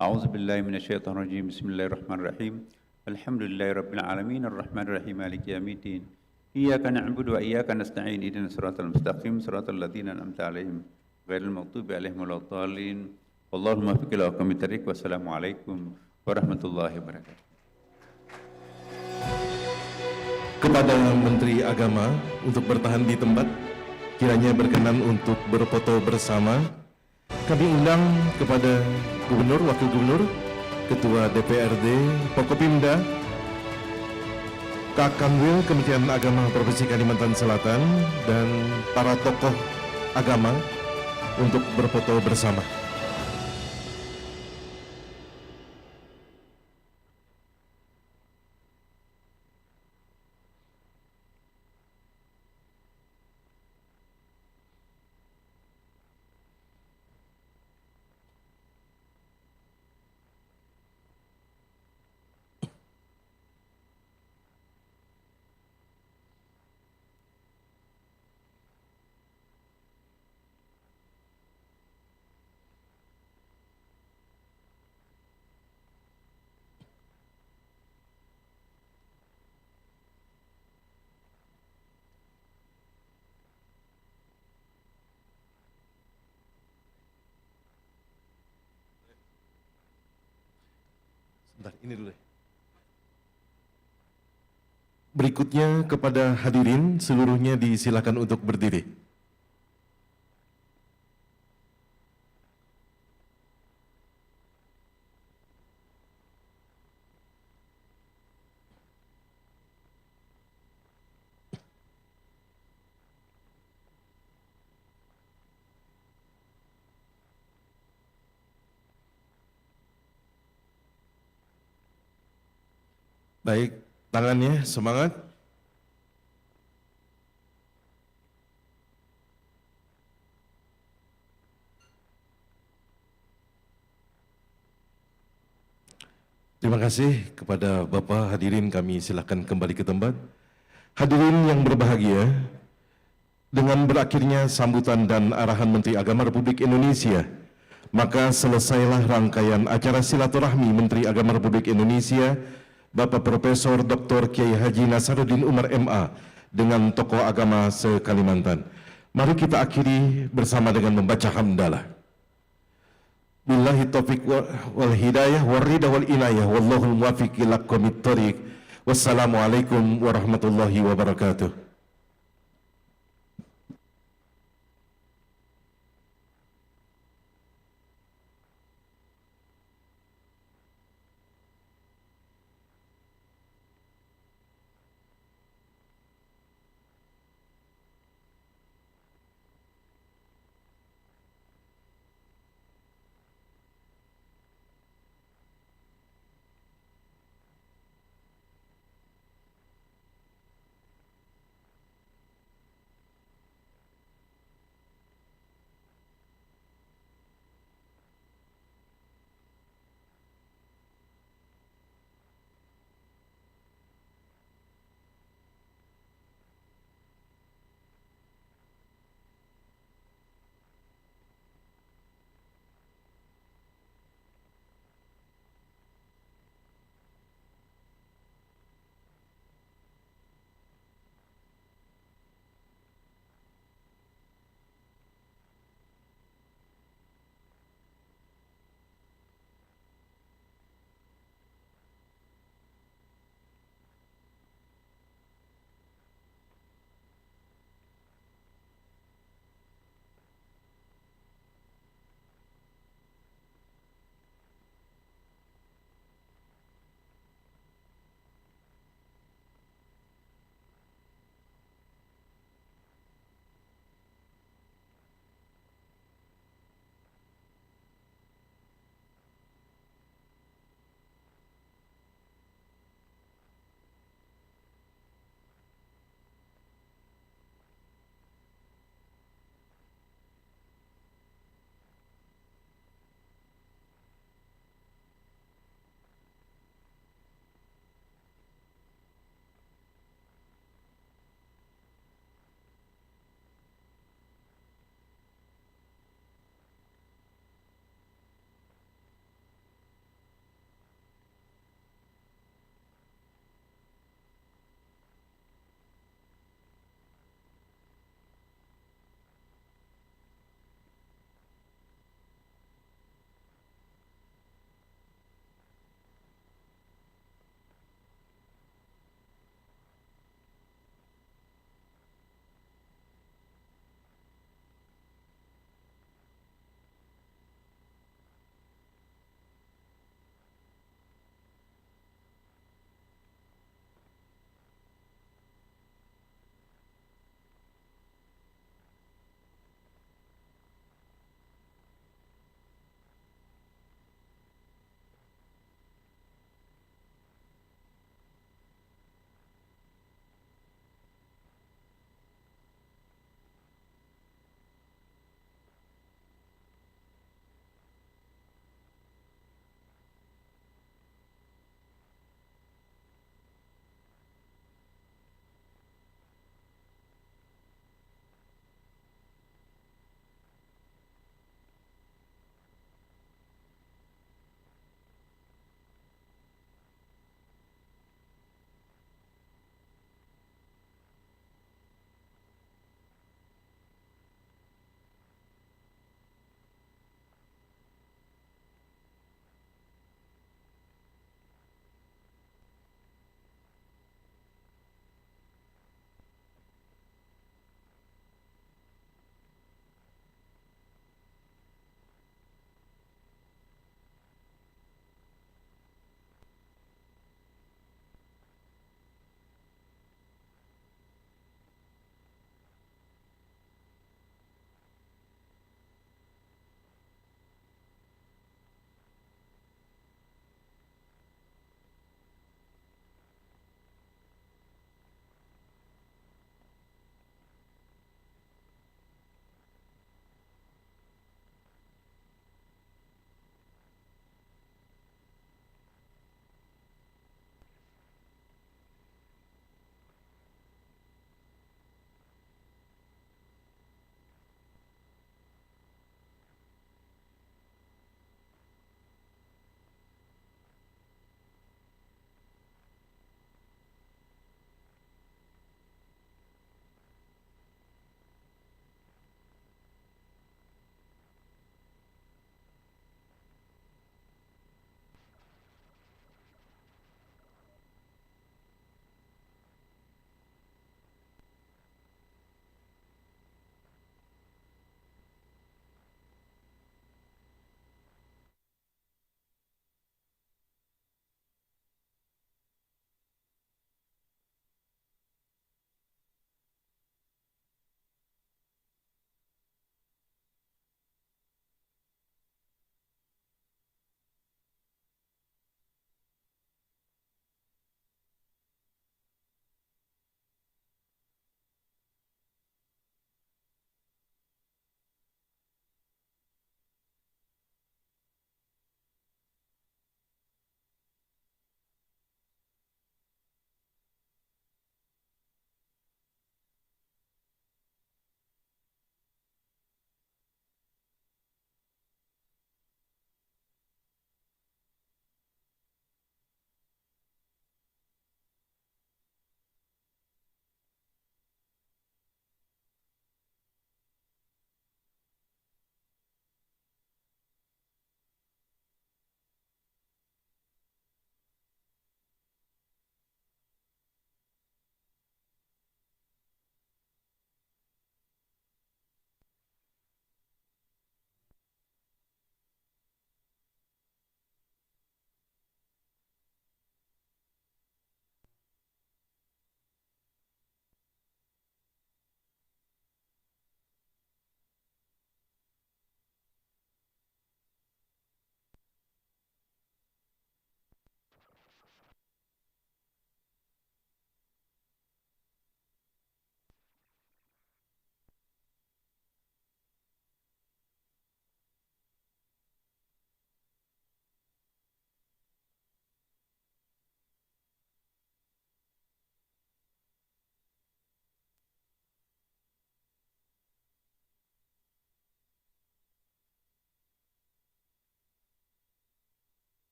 A'udzu billahi minasyaitonir rajim. Bismillahirrahmanirrahim. Alhamdulillahi rabbil alamin arrahmanir rahim maliki yaumiddin. Iyyaka na'budu wa iyyaka nasta'in ihdinas siratal mustaqim siratal ladzina an'amta 'alaihim ghairil maghdubi 'alaihim waladdallin. Wallahumma muwaffiq ila aqwamit thariq. Wassalamualaikum warahmatullahi wabarakatuh. Kepada Menteri Agama untuk bertahan di tempat, kiranya berkenan untuk berfoto bersama. Kami undang kepada Gubernur, Wakil Gubernur, Ketua DPRD, Pokopimda, Kakanwil Kementerian Agama Provinsi Kalimantan Selatan, dan para tokoh agama untuk berfoto bersama. Bentar, ini dulu. Berikutnya kepada hadirin seluruhnya disilakan untuk berdiri. Baik, tangannya semangat. Terima kasih kepada Bapak. Hadirin, kami silakan kembali ke tempat. Hadirin yang berbahagia, dengan berakhirnya sambutan dan arahan Menteri Agama Republik Indonesia, maka selesailah rangkaian acara silaturahmi Menteri Agama Republik Indonesia Bapak Profesor Dr. Kiai Haji Nasaruddin Umar MA dengan tokoh agama se-Kalimantan. Mari kita akhiri bersama dengan membaca hamdalah. Billahi taufiq wal hidayah wal ridha wal inayah wallahul muwaffiq ila aqwamit thoriq. Wassalamualaikum warahmatullahi wabarakatuh.